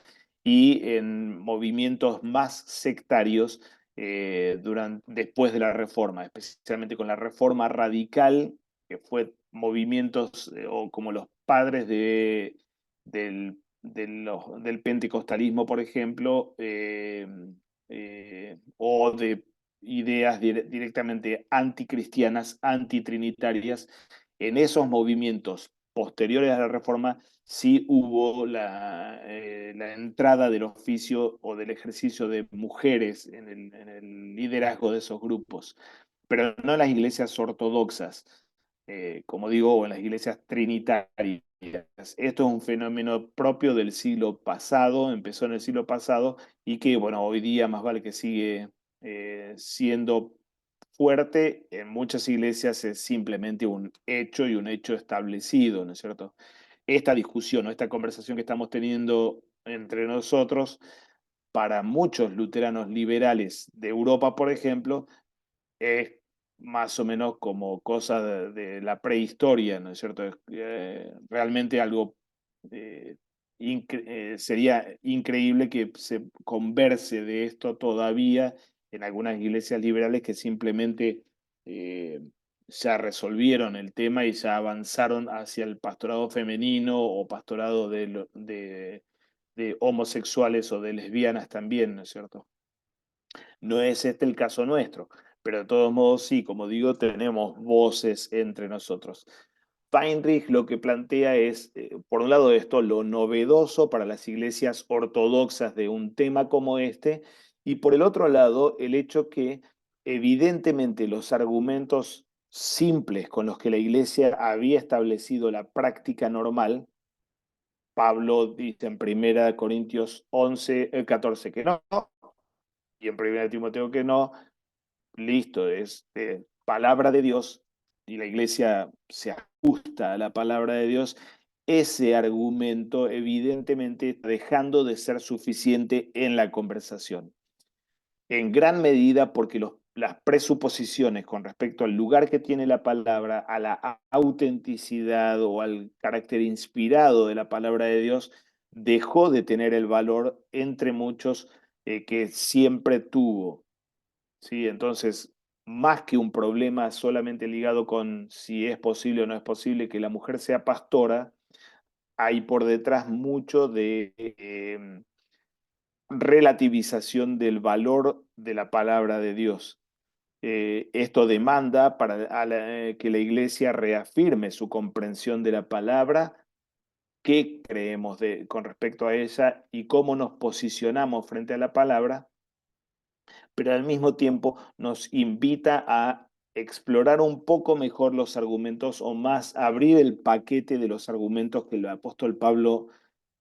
y en movimientos más sectarios después de la Reforma, especialmente con la Reforma Radical, que fue movimientos o como los padres del pentecostalismo, por ejemplo, o de ideas directamente anticristianas, antitrinitarias. En esos movimientos posteriores a la Reforma sí hubo la entrada del oficio o del ejercicio de mujeres en el liderazgo de esos grupos, pero no en las iglesias ortodoxas, como digo, o en las iglesias trinitarias. Esto es un fenómeno propio del siglo pasado, empezó en el siglo pasado y que, bueno, hoy día más vale que sigue siendo fuerte. En muchas iglesias es simplemente un hecho y un hecho establecido, ¿no es cierto? Esta discusión o esta conversación que estamos teniendo entre nosotros, para muchos luteranos liberales de Europa, por ejemplo, es más o menos como cosa de la prehistoria, ¿no es cierto? Realmente algo sería increíble que se converse de esto todavía en algunas iglesias liberales que simplemente eh, ya resolvieron el tema y ya avanzaron hacia el pastorado femenino o pastorado de homosexuales o de lesbianas también, ¿no es cierto? No es este el caso nuestro, pero de todos modos sí, como digo, tenemos voces entre nosotros. Weinrich lo que plantea es, por un lado, esto, lo novedoso para las iglesias ortodoxas de un tema como este, y por el otro lado, el hecho que evidentemente los argumentos simples con los que la iglesia había establecido la práctica normal, Pablo dice en 1 Corintios 14 que no, y en 1 Timoteo que no, listo, es palabra de Dios y la iglesia se ajusta a la palabra de Dios. Ese argumento evidentemente está dejando de ser suficiente en la conversación. En gran medida porque las presuposiciones con respecto al lugar que tiene la palabra, a la autenticidad o al carácter inspirado de la palabra de Dios, dejó de tener el valor entre muchos que siempre tuvo. ¿Sí? Entonces, más que un problema solamente ligado con si es posible o no es posible que la mujer sea pastora, hay por detrás mucho de relativización del valor de la palabra de Dios. Esto demanda que la iglesia reafirme su comprensión de la palabra, qué creemos con respecto a ella y cómo nos posicionamos frente a la palabra, pero al mismo tiempo nos invita a explorar un poco mejor los argumentos o más abrir el paquete de los argumentos que el apóstol Pablo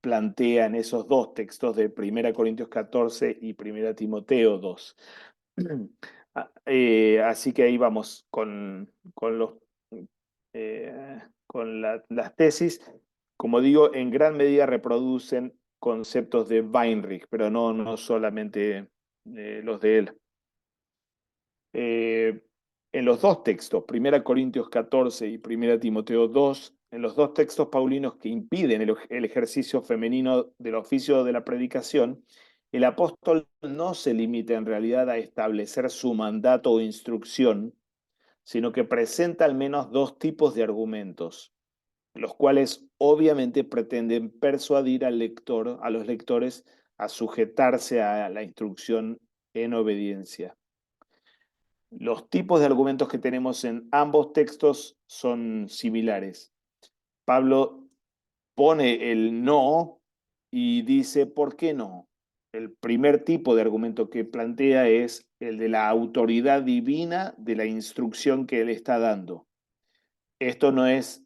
plantea en esos dos textos de 1 Corintios 14 y 1 Timoteo 2. Así que ahí vamos con las tesis. Como digo, en gran medida reproducen conceptos de Weinrich, pero no solamente los de él. En los dos textos, 1 Corintios 14 y 1 Timoteo 2, en los dos textos paulinos que impiden el ejercicio femenino del oficio de la predicación, el apóstol no se limita en realidad a establecer su mandato o instrucción, sino que presenta al menos dos tipos de argumentos, los cuales obviamente pretenden persuadir al lector, a los lectores, a sujetarse a la instrucción en obediencia. Los tipos de argumentos que tenemos en ambos textos son similares. Pablo pone el no y dice por qué no. El primer tipo de argumento que plantea es el de la autoridad divina de la instrucción que él está dando. Esto no es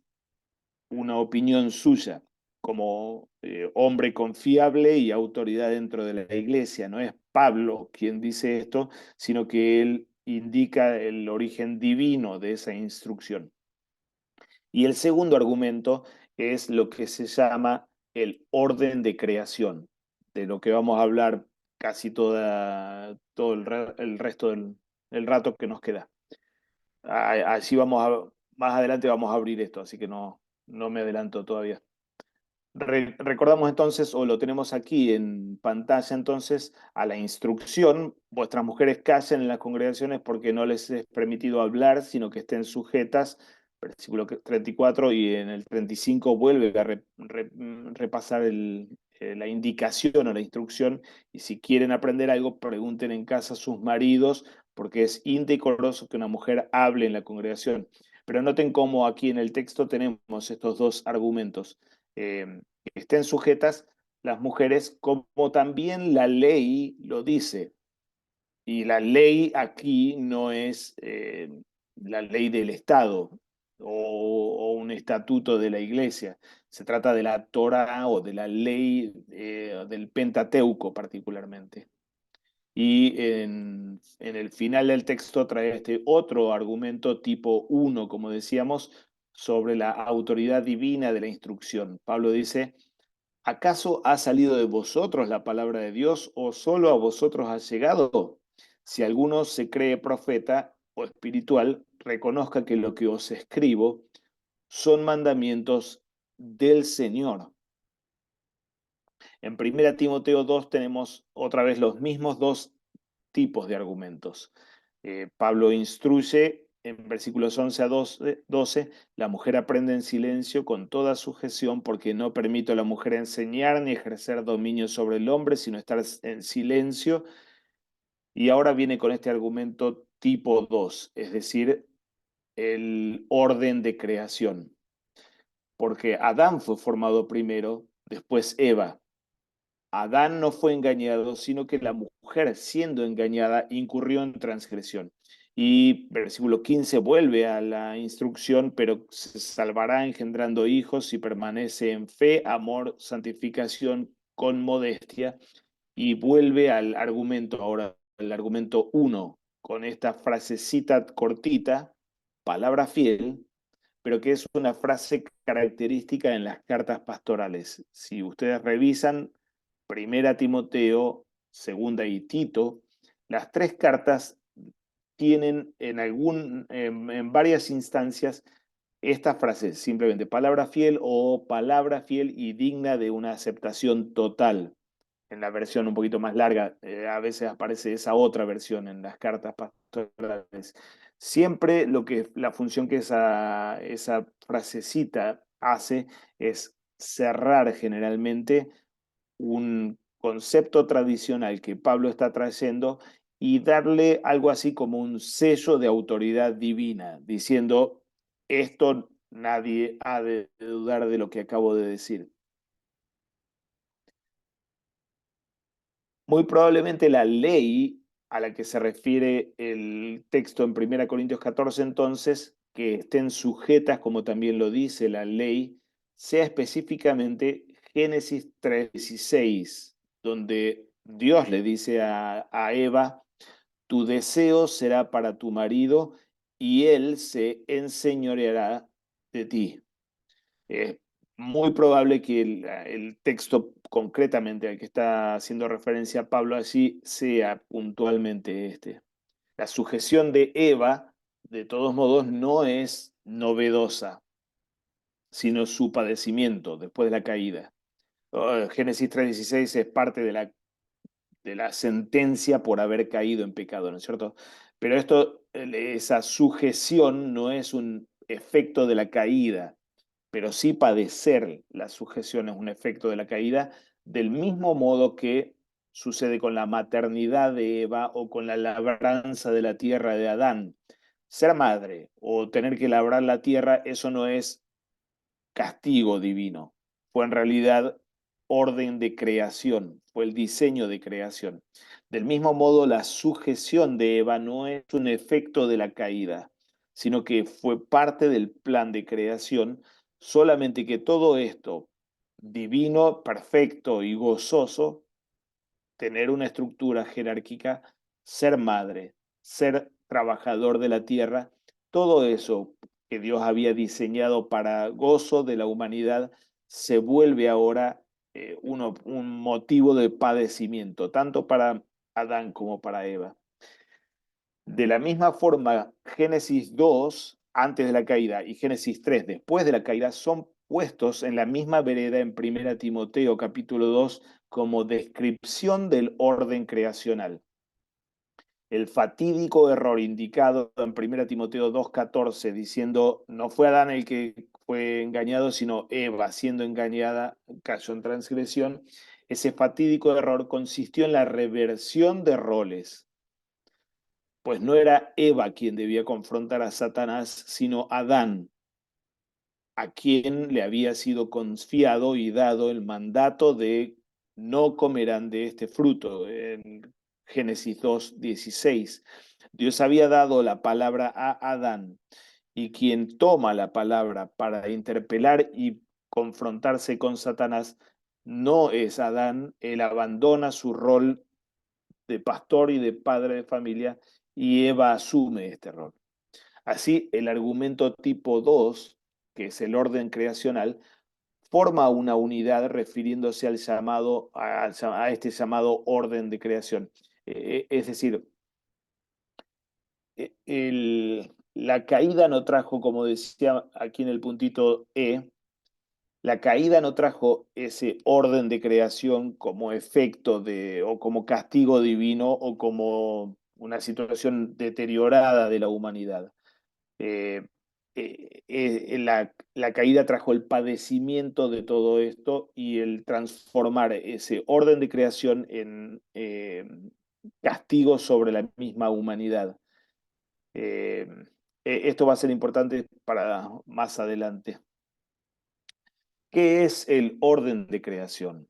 una opinión suya como hombre confiable y autoridad dentro de la iglesia. No es Pablo quien dice esto, sino que él indica el origen divino de esa instrucción. Y el segundo argumento es lo que se llama el orden de creación, de lo que vamos a hablar casi todo el resto del rato que nos queda. Así más adelante vamos a abrir esto, así que no me adelanto todavía. Recordamos entonces, o lo tenemos aquí en pantalla entonces, a la instrucción: vuestras mujeres callen en las congregaciones porque no les es permitido hablar, sino que estén sujetas, versículo 34, y en el 35 vuelve a repasar la indicación o la instrucción, y si quieren aprender algo, pregunten en casa a sus maridos, porque es indecoroso que una mujer hable en la congregación. Pero noten cómo aquí en el texto tenemos estos dos argumentos. Que estén sujetas las mujeres, como también la ley lo dice. Y la ley aquí no es la ley del Estado o un estatuto de la iglesia. Se trata de la Torá o de la ley del Pentateuco particularmente. Y en el final del texto trae este otro argumento tipo 1, como decíamos, sobre la autoridad divina de la instrucción. Pablo dice, ¿acaso ha salido de vosotros la palabra de Dios o solo a vosotros ha llegado? Si alguno se cree profeta o espiritual, reconozca que lo que os escribo son mandamientos del Señor. En 1 Timoteo 2 tenemos otra vez los mismos dos tipos de argumentos. Pablo instruye en versículos 11 a 12, la mujer aprende en silencio con toda sujeción porque no permito a la mujer enseñar ni ejercer dominio sobre el hombre, sino estar en silencio. Y ahora viene con este argumento tipo 2, es decir, el orden de creación. Porque Adán fue formado primero, después Eva. Adán no fue engañado, sino que la mujer, siendo engañada, incurrió en transgresión. Y versículo 15 vuelve a la instrucción, pero se salvará engendrando hijos si permanece en fe, amor, santificación con modestia. Y vuelve al argumento ahora, el argumento 1, con esta frasecita cortita, palabra fiel, pero que es una frase característica en las cartas pastorales. Si ustedes revisan Primera Timoteo, Segunda y Tito, las tres cartas tienen en varias instancias esta frase, simplemente palabra fiel o palabra fiel y digna de una aceptación total. En la versión un poquito más larga, a veces aparece esa otra versión en las cartas pastorales. Siempre la función que esa frasecita hace es cerrar generalmente un concepto tradicional que Pablo está trayendo y darle algo así como un sello de autoridad divina, diciendo, esto nadie ha de dudar de lo que acabo de decir. Muy probablemente la ley a la que se refiere el texto en 1 Corintios 14, entonces, que estén sujetas, como también lo dice la ley, sea específicamente Génesis 3:16, donde Dios le dice a Eva, tu deseo será para tu marido y él se enseñoreará de ti. Es muy probable que el texto concretamente al que está haciendo referencia Pablo allí sea puntualmente este. La sujeción de Eva, de todos modos, no es novedosa, sino su padecimiento después de la caída. Génesis 3:16 es parte de la sentencia por haber caído en pecado, ¿no es cierto? Pero esa sujeción no es un efecto de la caída, pero sí padecer la sujeción es un efecto de la caída, del mismo modo que sucede con la maternidad de Eva o con la labranza de la tierra de Adán. Ser madre o tener que labrar la tierra, eso no es castigo divino, fue en realidad orden de creación, fue el diseño de creación. Del mismo modo, la sujeción de Eva no es un efecto de la caída, sino que fue parte del plan de creación, solamente que todo esto, divino, perfecto y gozoso, tener una estructura jerárquica, ser madre, ser trabajador de la tierra, todo eso que Dios había diseñado para gozo de la humanidad se vuelve ahora un motivo de padecimiento, tanto para Adán como para Eva. De la misma forma, Génesis 2, antes de la caída, y Génesis 3, después de la caída, son puestos en la misma vereda en 1 Timoteo capítulo 2 como descripción del orden creacional. El fatídico error indicado en 1 Timoteo 2:14, diciendo, no fue Adán el que fue engañado, sino Eva, siendo engañada, cayó en transgresión. Ese fatídico error consistió en la reversión de roles. pues no era Eva quien debía confrontar a Satanás, sino Adán, a quien le había sido confiado y dado el mandato de no comerán de este fruto, en Génesis 2:16. Dios había dado la palabra a Adán, y quien toma la palabra para interpelar y confrontarse con Satanás no es Adán. Él abandona su rol de pastor y de padre de familia, y Eva asume este rol. Así, el argumento tipo 2, que es el orden creacional, forma una unidad refiriéndose al llamado, a este llamado orden de creación. Es decir, la caída no trajo, como decía aquí en el puntito E, la caída no trajo ese orden de creación como efecto o como castigo divino o como una situación deteriorada de la humanidad. Eh, la caída trajo el padecimiento de todo esto y el transformar ese orden de creación en castigo sobre la misma humanidad. Eh, Esto va a ser importante para más adelante. ¿Qué es el orden de creación?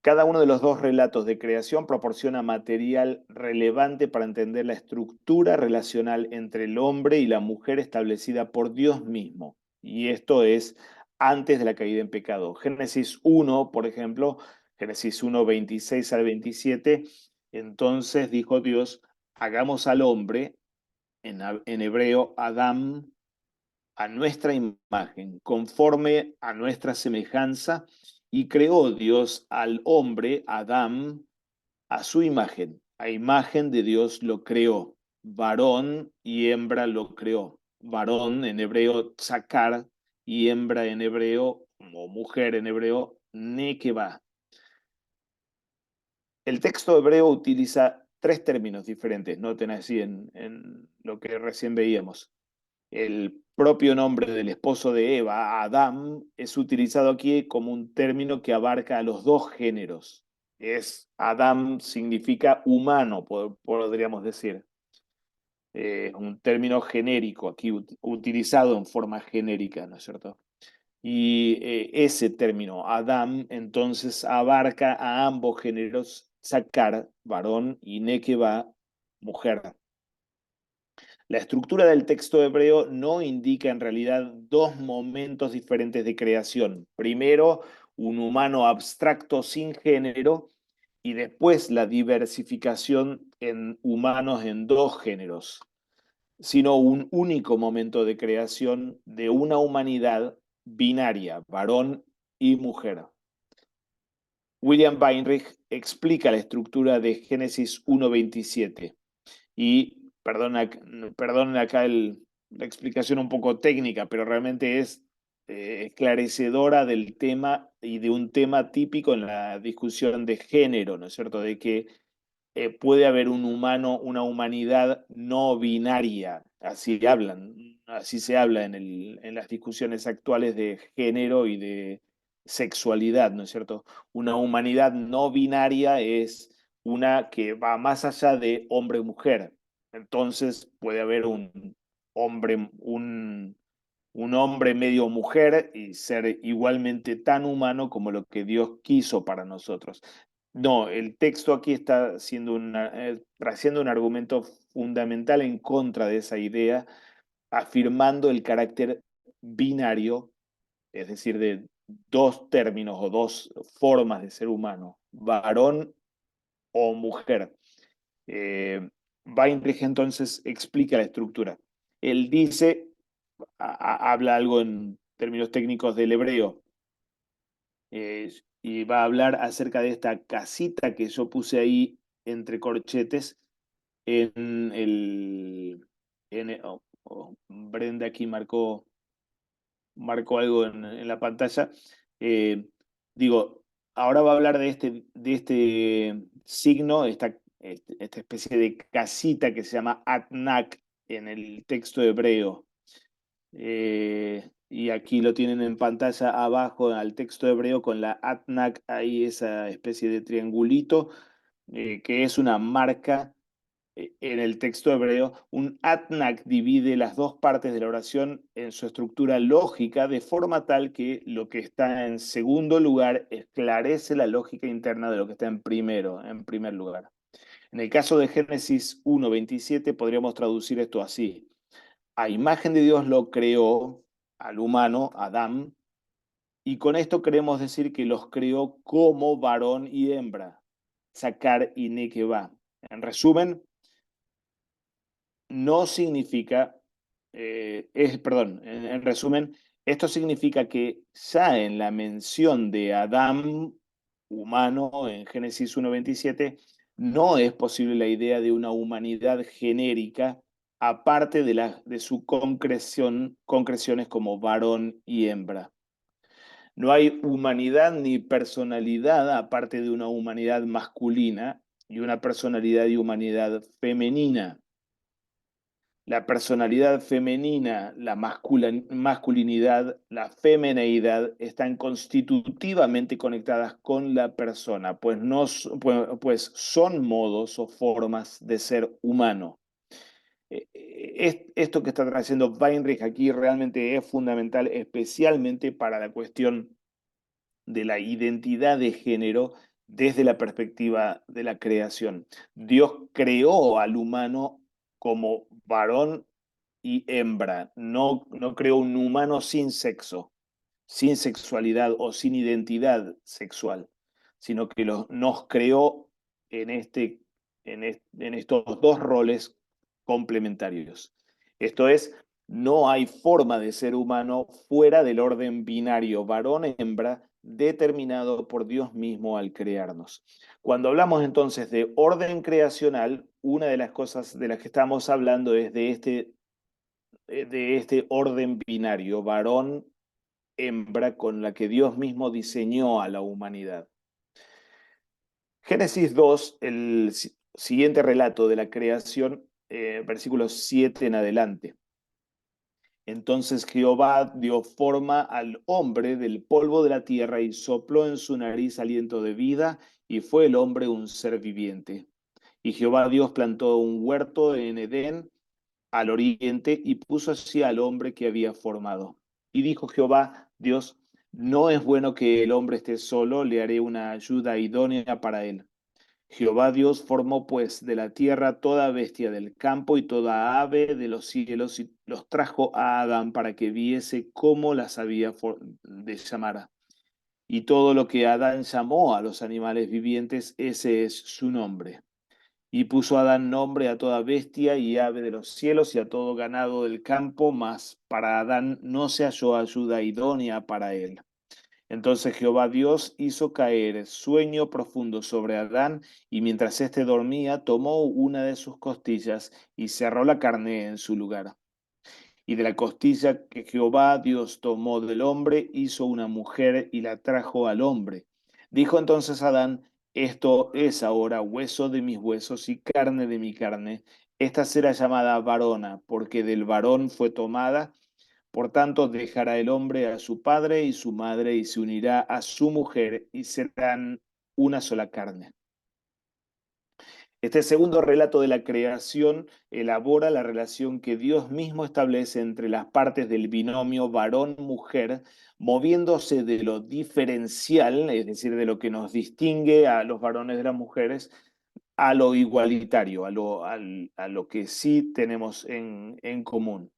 Cada uno de los dos relatos de creación proporciona material relevante para entender la estructura relacional entre el hombre y la mujer establecida por Dios mismo. Y esto es antes de la caída en pecado. Génesis 1, por ejemplo, Génesis 1, 26 al 27, entonces dijo Dios, hagamos al hombre, en hebreo, Adam, a nuestra imagen, conforme a nuestra semejanza, y creó Dios al hombre, Adán, a su imagen. A imagen de Dios lo creó. Varón y hembra lo creó. Varón en hebreo, tzakar, y hembra en hebreo, o mujer en hebreo, nekeba. El texto hebreo utiliza tres términos diferentes, noten así en lo que recién veíamos. El propio nombre del esposo de Eva, Adán, es utilizado aquí como un término que abarca a los dos géneros. Adán significa humano, podríamos decir. Un término genérico, aquí utilizado en forma genérica, ¿no es cierto? Y ese término, Adán, entonces abarca a ambos géneros, Sakar, varón, y Nekeba, mujer. La estructura del texto hebreo no indica en realidad dos momentos diferentes de creación. Primero, un humano abstracto sin género y después la diversificación en humanos en dos géneros, sino un único momento de creación de una humanidad binaria, varón y mujer. William Weinreich explica la estructura de Génesis 1:27 y perdonen acá la explicación un poco técnica, pero realmente es esclarecedora del tema y de un tema típico en la discusión de género, ¿no es cierto? De que puede haber un humano, una humanidad no binaria, así se habla en las discusiones actuales de género y de sexualidad, ¿no es cierto? Una humanidad no binaria es una que va más allá de hombre-mujer. Entonces puede haber hombre, un hombre medio mujer y ser igualmente tan humano como lo que Dios quiso para nosotros. No, el texto aquí está trayendo un argumento fundamental en contra de esa idea, afirmando el carácter binario, es decir, de dos términos o dos formas de ser humano, varón o mujer. Weinreich entonces explica la estructura. Él dice, habla algo en términos técnicos del hebreo, y va a hablar acerca de esta casita que yo puse ahí entre corchetes en el... Brenda aquí marcó algo en la pantalla. Digo, ahora va a hablar de este signo, esta especie de casita que se llama Atnak en el texto hebreo. Y aquí lo tienen en pantalla abajo al texto hebreo con la Atnak, ahí esa especie de triangulito, que es una marca en el texto hebreo, un atnak divide las dos partes de la oración en su estructura lógica de forma tal que lo que está en segundo lugar esclarece la lógica interna de lo que está en primer lugar. En el caso de Génesis 1:27 podríamos traducir esto así. A imagen de Dios lo creó al humano, Adán, y con esto queremos decir que los creó como varón y hembra, Sakar y Nekeba. En resumen, no significa, en resumen, esto significa que ya en la mención de Adán humano en Génesis 1:27, no es posible la idea de una humanidad genérica aparte de su concreciones como varón y hembra. No hay humanidad ni personalidad aparte de una humanidad masculina y una personalidad y humanidad femenina. La personalidad femenina, la masculinidad, la femineidad están constitutivamente conectadas con la persona, pues son modos o formas de ser humano. Esto que está trayendo Weinreich aquí realmente es fundamental, especialmente para la cuestión de la identidad de género desde la perspectiva de la creación. Dios creó al humano como varón y hembra, no creó un humano sin sexo, sin sexualidad o sin identidad sexual, sino que nos creó en estos dos roles complementarios. Esto es, no hay forma de ser humano fuera del orden binario varón-hembra determinado por Dios mismo al crearnos. Cuando hablamos entonces de orden creacional, una de las cosas de las que estamos hablando es de este orden binario, varón-hembra, con la que Dios mismo diseñó a la humanidad. Génesis 2, el siguiente relato de la creación, versículos 7 en adelante. Entonces Jehová dio forma al hombre del polvo de la tierra y sopló en su nariz aliento de vida, y fue el hombre un ser viviente. Y Jehová Dios plantó un huerto en Edén al oriente y puso así al hombre que había formado. Y dijo Jehová Dios, no es bueno que el hombre esté solo, le haré una ayuda idónea para él. Jehová Dios formó pues de la tierra toda bestia del campo y toda ave de los cielos y los trajo a Adán para que viese cómo las había de llamar. Y todo lo que Adán llamó a los animales vivientes, ese es su nombre. Y puso Adán nombre a toda bestia y ave de los cielos y a todo ganado del campo, mas para Adán no se halló ayuda idónea para él. Entonces Jehová Dios hizo caer sueño profundo sobre Adán, y mientras éste dormía, tomó una de sus costillas y cerró la carne en su lugar. Y de la costilla que Jehová Dios tomó del hombre, hizo una mujer y la trajo al hombre. Dijo entonces Adán, esto es ahora hueso de mis huesos y carne de mi carne. Esta será llamada varona, porque del varón fue tomada. Por tanto, dejará el hombre a su padre y su madre y se unirá a su mujer y serán una sola carne. Este segundo relato de la creación elabora la relación que Dios mismo establece entre las partes del binomio varón-mujer, moviéndose de lo diferencial, es decir, de lo que nos distingue a los varones de las mujeres, a lo igualitario, a lo que sí tenemos en común.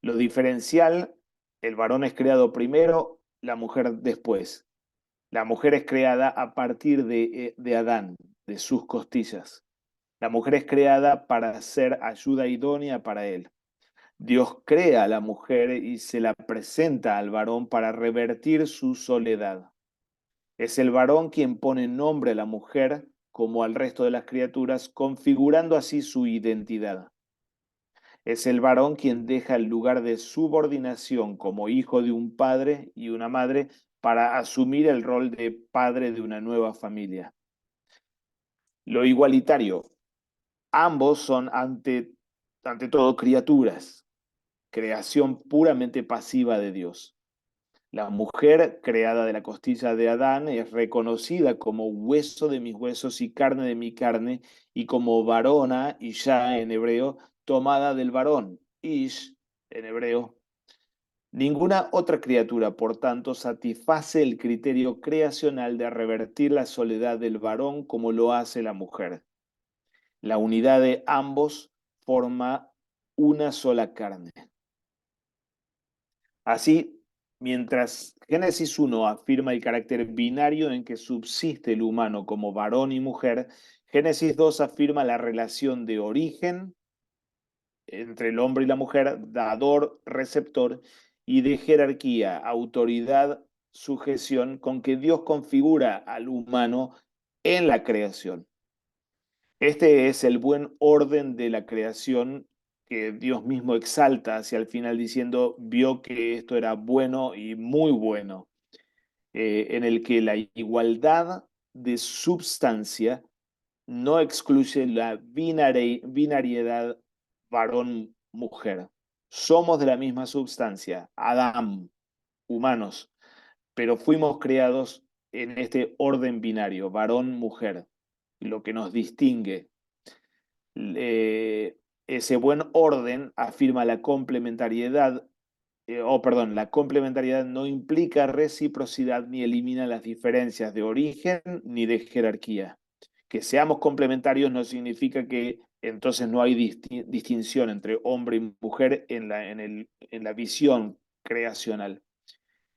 Lo diferencial, el varón es creado primero, la mujer después. La mujer es creada a partir de Adán, de sus costillas. La mujer es creada para ser ayuda idónea para él. Dios crea a la mujer y se la presenta al varón para revertir su soledad. Es el varón quien pone nombre a la mujer como al resto de las criaturas, configurando así su identidad. Es el varón quien deja el lugar de subordinación como hijo de un padre y una madre para asumir el rol de padre de una nueva familia. Lo igualitario. Ambos son ante todo criaturas, creación puramente pasiva de Dios. La mujer creada de la costilla de Adán es reconocida como hueso de mis huesos y carne de mi carne, y como varona, Isha en hebreo, tomada del varón, Ish en hebreo. Ninguna otra criatura, por tanto, satisface el criterio creacional de revertir la soledad del varón como lo hace la mujer. La unidad de ambos forma una sola carne. Así, mientras Génesis 1 afirma el carácter binario en que subsiste el humano como varón y mujer, Génesis 2 afirma la relación de origen entre el hombre y la mujer, dador, receptor, y de jerarquía, autoridad, sujeción, con que Dios configura al humano en la creación. Este es el buen orden de la creación que Dios mismo exalta hacia el final diciendo, vio que esto era bueno y muy bueno, en el que la igualdad de substancia no excluye la binariedad varón-mujer. Somos de la misma substancia, Adán, humanos, pero fuimos creados en este orden binario, varón-mujer, lo que nos distingue. Ese buen orden afirma la complementariedad, la complementariedad no implica reciprocidad ni elimina las diferencias de origen ni de jerarquía. Que seamos complementarios no significa que entonces no hay distinción entre hombre y mujer en la visión creacional.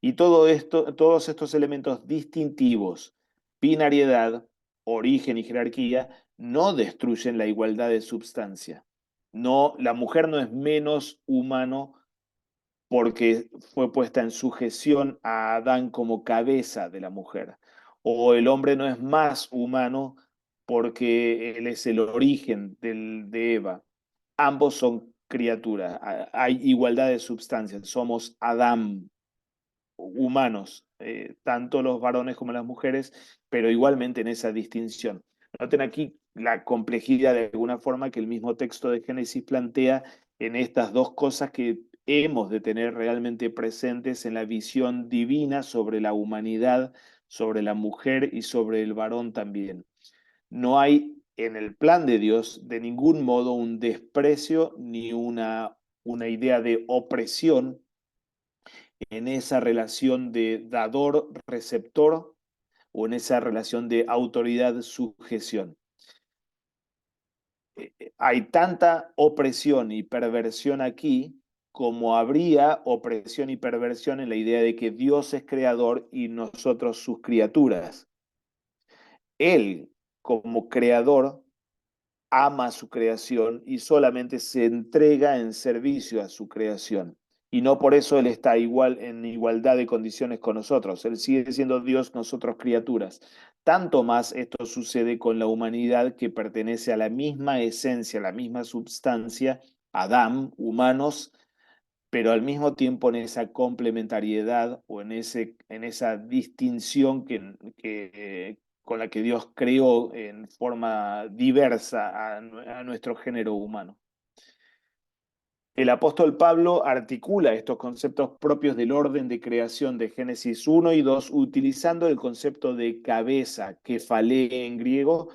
Y todos estos elementos distintivos, binariedad, origen y jerarquía, no destruyen la igualdad de substancia. No, la mujer no es menos humano porque fue puesta en sujeción a Adán como cabeza de la mujer. O el hombre no es más humano porque él es el origen de Eva. Ambos son criaturas, hay igualdad de substancias, somos Adán, humanos, tanto los varones como las mujeres, pero igualmente en esa distinción. Noten aquí la complejidad de alguna forma que el mismo texto de Génesis plantea en estas dos cosas que hemos de tener realmente presentes en la visión divina sobre la humanidad, sobre la mujer y sobre el varón también. No hay en el plan de Dios de ningún modo un desprecio ni una idea de opresión en esa relación de dador-receptor o en esa relación de autoridad-sujeción. Hay tanta opresión y perversión aquí como habría opresión y perversión en la idea de que Dios es creador y nosotros sus criaturas. Él, como creador, ama su creación y solamente se entrega en servicio a su creación. Y no por eso Él está igual en igualdad de condiciones con nosotros. Él sigue siendo Dios, nosotros criaturas. Tanto más esto sucede con la humanidad que pertenece a la misma esencia, a la misma substancia, Adán, humanos, pero al mismo tiempo en esa complementariedad o en esa distinción con la que Dios creó en forma diversa a nuestro género humano. El apóstol Pablo articula estos conceptos propios del orden de creación de Génesis 1 y 2 utilizando el concepto de cabeza, kefalé en griego,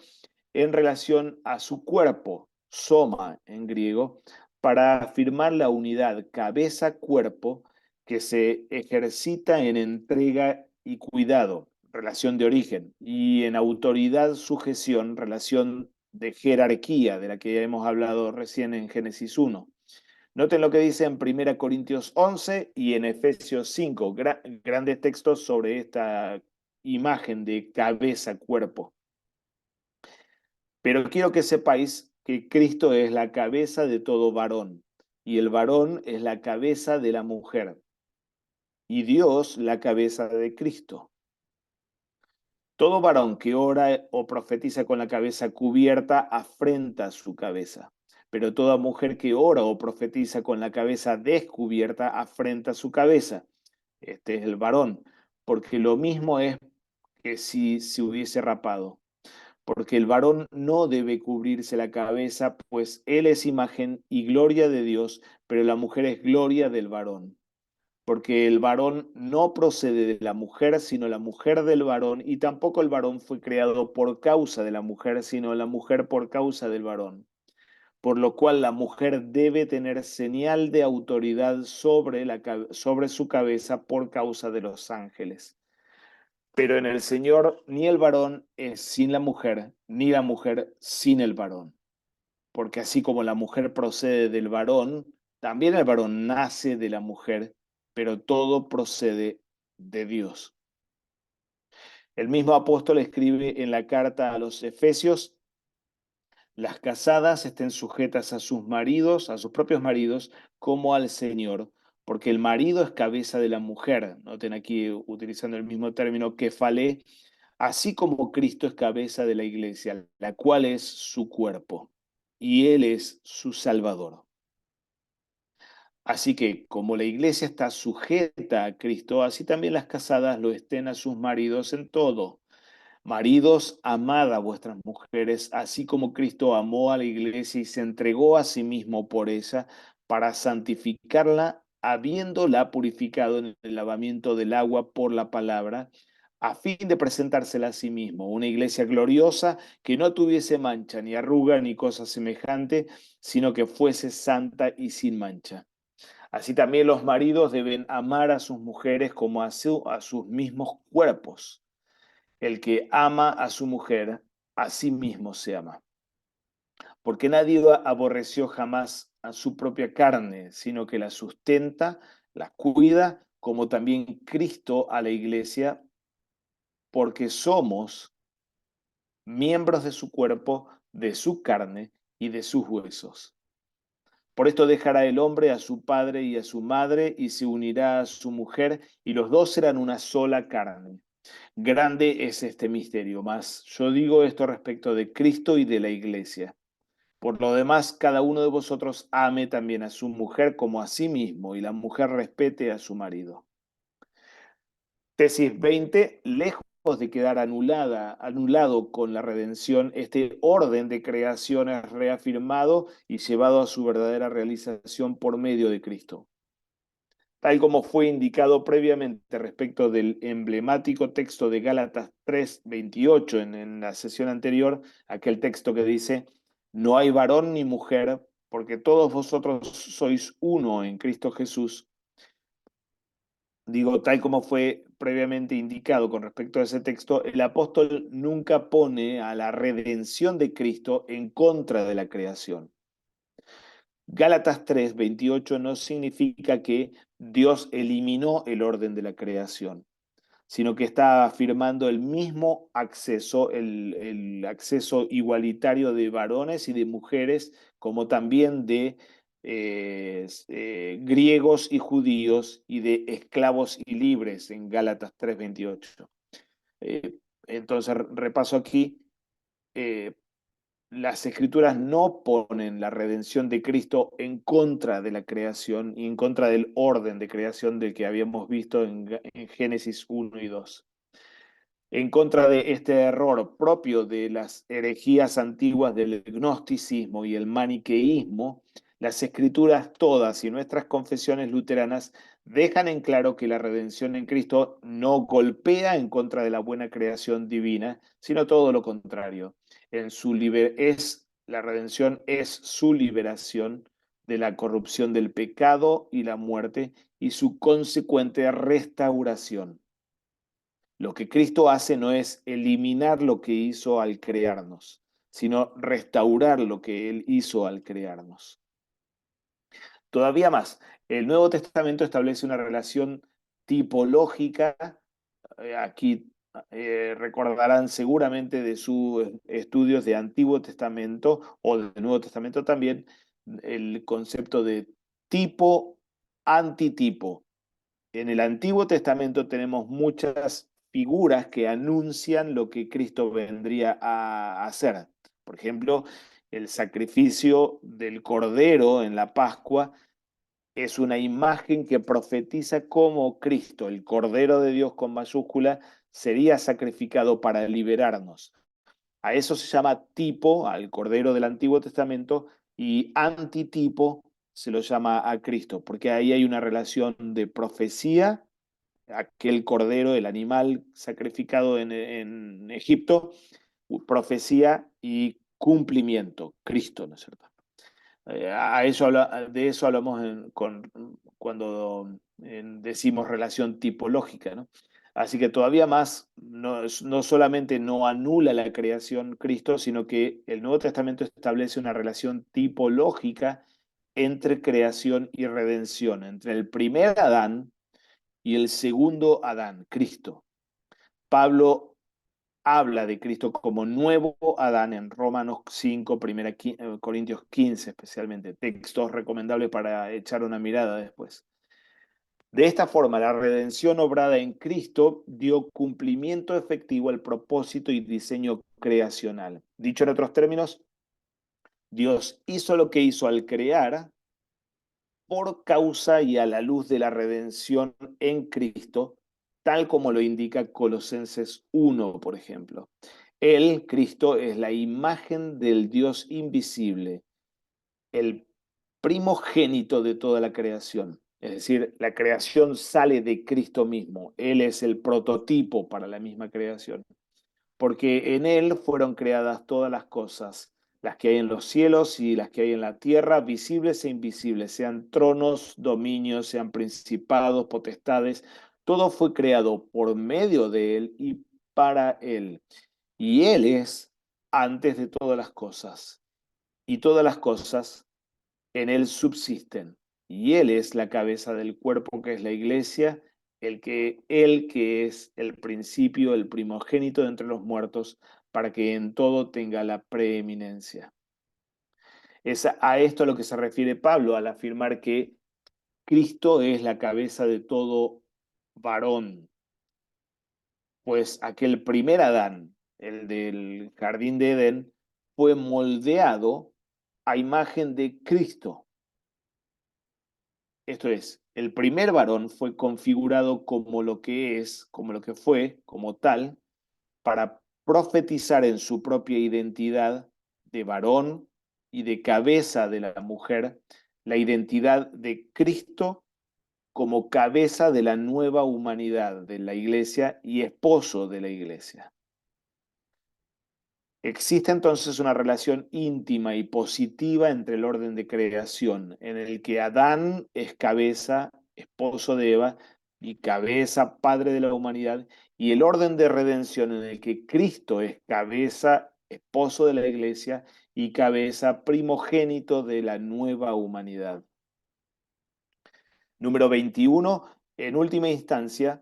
en relación a su cuerpo, soma en griego, para afirmar la unidad cabeza-cuerpo que se ejercita en entrega y cuidado, relación de origen, y en autoridad-sujeción, relación de jerarquía, de la que ya hemos hablado recién en Génesis 1. Noten lo que dice en 1 Corintios 11 y en Efesios 5, grandes textos sobre esta imagen de cabeza-cuerpo. Pero quiero que sepáis que Cristo es la cabeza de todo varón, y el varón es la cabeza de la mujer, y Dios la cabeza de Cristo. Todo varón que ora o profetiza con la cabeza cubierta afrenta su cabeza, pero toda mujer que ora o profetiza con la cabeza descubierta afrenta su cabeza. Este es el varón, porque lo mismo es que si se hubiese rapado. Porque el varón no debe cubrirse la cabeza, pues él es imagen y gloria de Dios, pero la mujer es gloria del varón. porque el varón no procede de la mujer, sino la mujer del varón, y tampoco el varón fue creado por causa de la mujer, sino la mujer por causa del varón. Por lo cual la mujer debe tener señal de autoridad sobre su cabeza por causa de los ángeles. Pero en el Señor ni el varón es sin la mujer, ni la mujer sin el varón. Porque así como la mujer procede del varón, también el varón nace de la mujer, pero todo procede de Dios. El mismo apóstol escribe en la carta a los Efesios: las casadas estén sujetas a sus maridos, a sus propios maridos, como al Señor, porque el marido es cabeza de la mujer. Noten aquí utilizando el mismo término, kefalé, así como Cristo es cabeza de la iglesia, la cual es su cuerpo, y Él es su Salvador. Así que como la iglesia está sujeta a Cristo, así también las casadas lo estén a sus maridos en todo. Maridos, amad a vuestras mujeres, así como Cristo amó a la iglesia y se entregó a sí mismo por ella, para santificarla, habiéndola purificado en el lavamiento del agua por la palabra, a fin de presentársela a sí mismo, una iglesia gloriosa que no tuviese mancha, ni arruga, ni cosa semejante, sino que fuese santa y sin mancha. Así también los maridos deben amar a sus mujeres como a sus mismos cuerpos. El que ama a su mujer, a sí mismo se ama. Porque nadie aborreció jamás a su propia carne, sino que la sustenta, la cuida, como también Cristo a la iglesia, porque somos miembros de su cuerpo, de su carne y de sus huesos. Por esto dejará el hombre a su padre y a su madre, y se unirá a su mujer, y los dos serán una sola carne. Grande es este misterio, mas yo digo esto respecto de Cristo y de la iglesia. Por lo demás, cada uno de vosotros ame también a su mujer como a sí mismo, y la mujer respete a su marido. Tesis 20, lejos de quedar anulado con la redención, este orden de creación es reafirmado y llevado a su verdadera realización por medio de Cristo. Tal como fue indicado previamente respecto del emblemático texto de Gálatas 3:28 en la sesión anterior, aquel texto que dice: no hay varón ni mujer, porque todos vosotros sois uno en Cristo Jesús. Digo, tal como fue previamente indicado con respecto a ese texto, el apóstol nunca pone a la redención de Cristo en contra de la creación. Gálatas 3:28 no significa que Dios eliminó el orden de la creación, sino que está afirmando el mismo acceso, el acceso igualitario de varones y de mujeres, como también de griegos y judíos y de esclavos y libres en Gálatas 3:28. Entonces, repaso aquí. Las escrituras no ponen la redención de Cristo en contra de la creación y en contra del orden de creación del que habíamos visto en Génesis 1 y 2. En contra de este error propio de las herejías antiguas del gnosticismo y el maniqueísmo, las escrituras todas y nuestras confesiones luteranas dejan en claro que la redención en Cristo no golpea en contra de la buena creación divina, sino todo lo contrario. La redención es su liberación de la corrupción del pecado y la muerte y su consecuente restauración. Lo que Cristo hace no es eliminar lo que hizo al crearnos, sino restaurar lo que Él hizo al crearnos. Todavía más, el Nuevo Testamento establece una relación tipológica. Aquí recordarán seguramente de sus estudios de Antiguo Testamento o del Nuevo Testamento también el concepto de tipo, antitipo. En el Antiguo Testamento tenemos muchas figuras que anuncian lo que Cristo vendría a hacer. Por ejemplo, el sacrificio del Cordero en la Pascua es una imagen que profetiza cómo Cristo, el Cordero de Dios con mayúscula, sería sacrificado para liberarnos. A eso se llama tipo, al Cordero del Antiguo Testamento, y antitipo se lo llama a Cristo, porque ahí hay una relación de profecía, aquel cordero, el animal sacrificado en Egipto, profecía y cumplimiento, Cristo, ¿no es cierto? De eso hablamos cuando decimos relación tipológica, ¿no? Así que todavía más, no solamente no anula la creación Cristo, sino que el Nuevo Testamento establece una relación tipológica entre creación y redención, entre el primer Adán y el segundo Adán, Cristo. Pablo habla de Cristo como nuevo Adán en Romanos 5, Corintios 15 especialmente, textos recomendables para echar una mirada después. De esta forma, la redención obrada en Cristo dio cumplimiento efectivo al propósito y diseño creacional. Dicho en otros términos, Dios hizo lo que hizo al crear por causa y a la luz de la redención en Cristo, tal como lo indica Colosenses 1, por ejemplo. Él, Cristo, es la imagen del Dios invisible, el primogénito de toda la creación. Es decir, la creación sale de Cristo mismo. Él es el prototipo para la misma creación. Porque en Él fueron creadas todas las cosas, las que hay en los cielos y las que hay en la tierra, visibles e invisibles, sean tronos, dominios, sean principados, potestades. Todo fue creado por medio de Él y para Él. Y Él es antes de todas las cosas. Y todas las cosas en Él subsisten. Y Él es la cabeza del cuerpo que es la iglesia, Él que es el principio, el primogénito de entre los muertos, para que en todo tenga la preeminencia. Es a esto a lo que se refiere Pablo al afirmar que Cristo es la cabeza de todo varón, pues aquel primer Adán, el del jardín de Edén, fue moldeado a imagen de Cristo. Esto es, el primer varón fue configurado como lo que es, como lo que fue, como tal, para profetizar en su propia identidad de varón y de cabeza de la mujer, la identidad de Cristo como cabeza de la nueva humanidad de la iglesia y esposo de la iglesia. Existe entonces una relación íntima y positiva entre el orden de creación, en el que Adán es cabeza, esposo de Eva, y cabeza, padre de la humanidad, y el orden de redención en el que Cristo es cabeza, esposo de la iglesia, y cabeza, primogénito de la nueva humanidad. Número 21, en última instancia,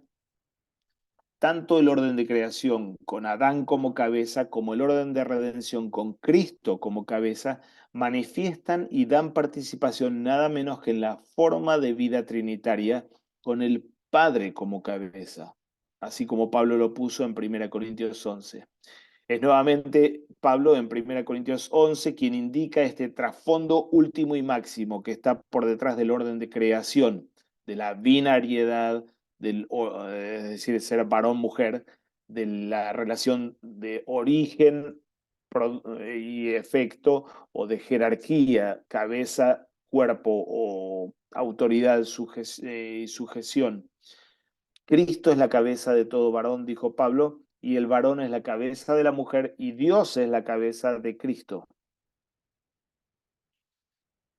tanto el orden de creación con Adán como cabeza, como el orden de redención con Cristo como cabeza, manifiestan y dan participación nada menos que en la forma de vida trinitaria con el Padre como cabeza, así como Pablo lo puso en 1 Corintios 11. Es nuevamente Pablo en 1 Corintios 11 quien indica este trasfondo último y máximo que está por detrás del orden de creación, de la binariedad, es decir, ser varón-mujer, de la relación de origen y efecto o de jerarquía, cabeza, cuerpo o autoridad y sujeción. Cristo es la cabeza de todo varón, dijo Pablo, y el varón es la cabeza de la mujer y Dios es la cabeza de Cristo.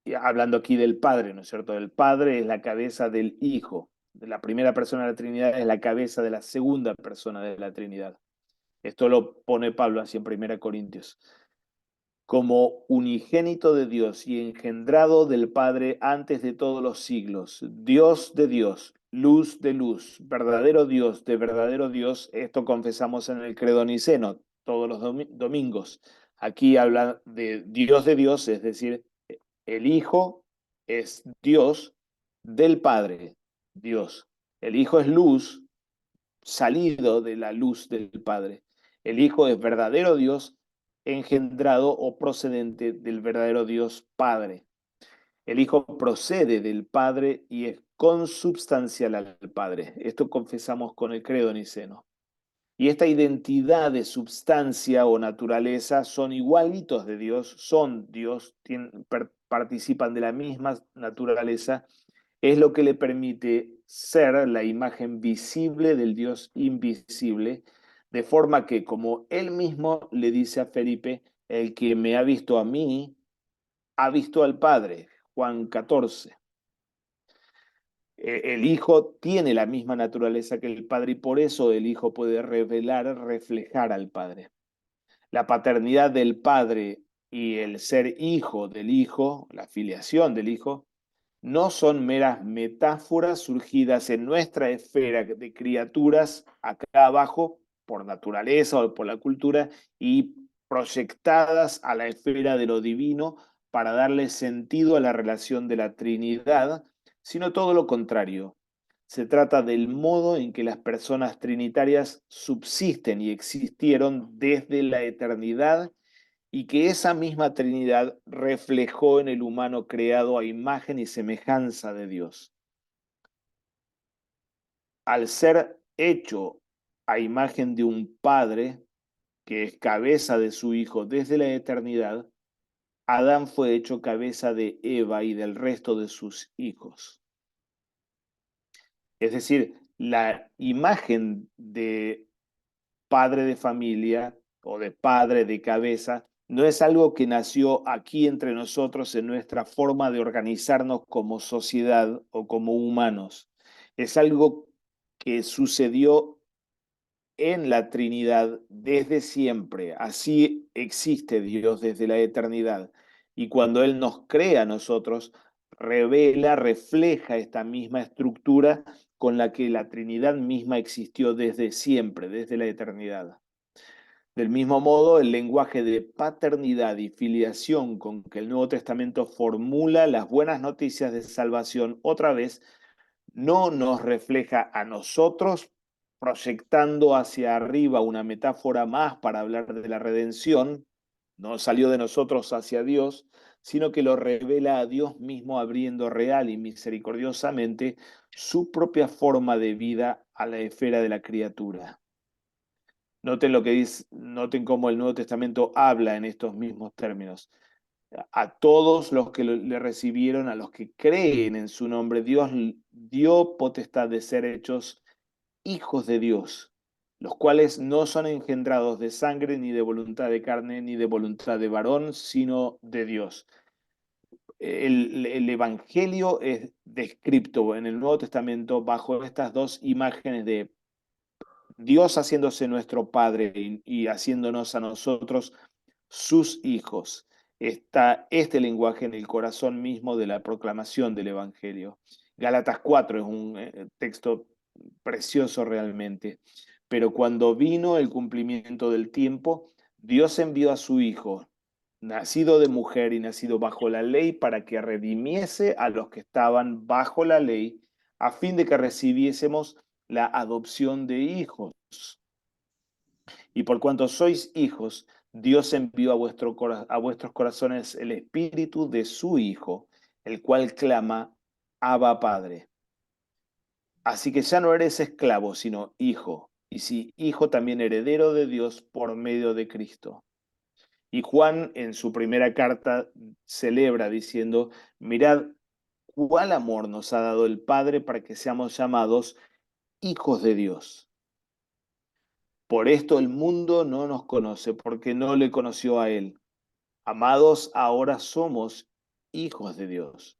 Y hablando aquí del Padre, ¿no es cierto? El Padre es la cabeza del Hijo. La primera persona de la Trinidad es la cabeza de la segunda persona de la Trinidad. Esto lo pone Pablo así en 1 Corintios. Como unigénito de Dios y engendrado del Padre antes de todos los siglos, Dios de Dios, luz de luz, verdadero Dios de verdadero Dios. Esto confesamos en el credo niceno todos los domingos. Aquí habla de Dios, es decir, el Hijo es Dios del Padre, Dios. El Hijo es luz, salido de la luz del Padre. El Hijo es verdadero Dios, engendrado o procedente del verdadero Dios Padre. El Hijo procede del Padre y es consubstancial al Padre. Esto confesamos con el credo niceno. Y esta identidad de substancia o naturaleza son igualitos de Dios, son Dios, participan de la misma naturaleza, es lo que le permite ser la imagen visible del Dios invisible, de forma que, como él mismo le dice a Felipe, el que me ha visto a mí, ha visto al Padre. Juan 14. El Hijo tiene la misma naturaleza que el Padre y por eso el Hijo puede revelar, reflejar al Padre. La paternidad del Padre y el ser hijo del Hijo, la filiación del Hijo, no son meras metáforas surgidas en nuestra esfera de criaturas acá abajo por naturaleza o por la cultura y proyectadas a la esfera de lo divino para darle sentido a la relación de la Trinidad, sino todo lo contrario. Se trata del modo en que las personas trinitarias subsisten y existieron desde la eternidad y que esa misma Trinidad reflejó en el humano creado a imagen y semejanza de Dios. Al ser hecho a imagen de un Padre, que es cabeza de su Hijo desde la eternidad, Adán fue hecho cabeza de Eva y del resto de sus hijos. Es decir, la imagen de padre de familia o de padre de cabeza no es algo que nació aquí entre nosotros en nuestra forma de organizarnos como sociedad o como humanos. Es algo que sucedió en la Trinidad desde siempre. Así existe Dios desde la eternidad. Y cuando Él nos crea a nosotros, revela, refleja esta misma estructura con la que la Trinidad misma existió desde siempre, desde la eternidad. Del mismo modo, el lenguaje de paternidad y filiación con que el Nuevo Testamento formula las buenas noticias de salvación otra vez no nos refleja a nosotros proyectando hacia arriba una metáfora más para hablar de la redención, no salió de nosotros hacia Dios, sino que lo revela a Dios mismo abriendo real y misericordiosamente su propia forma de vida a la esfera de la criatura. Noten lo que dice, noten cómo el Nuevo Testamento habla en estos mismos términos. A todos los que le recibieron, a los que creen en su nombre, Dios dio potestad de ser hechos hijos de Dios, los cuales no son engendrados de sangre, ni de voluntad de carne, ni de voluntad de varón, sino de Dios. El Evangelio es descrito en el Nuevo Testamento bajo estas dos imágenes de Dios haciéndose nuestro Padre y haciéndonos a nosotros sus hijos. Está este lenguaje en el corazón mismo de la proclamación del Evangelio. Gálatas 4 es un texto precioso realmente. Pero cuando vino el cumplimiento del tiempo, Dios envió a su Hijo, nacido de mujer y nacido bajo la ley, para que redimiese a los que estaban bajo la ley, a fin de que recibiésemos la adopción de hijos. Y por cuanto sois hijos, Dios envió a vuestros corazones el espíritu de su Hijo, el cual clama, Abba Padre. Así que ya no eres esclavo, sino hijo, y si hijo también heredero de Dios por medio de Cristo. Y Juan en su primera carta celebra diciendo, mirad cuál amor nos ha dado el Padre para que seamos llamados hijos de Dios. Por esto el mundo no nos conoce, porque no le conoció a Él. Amados, ahora somos hijos de Dios.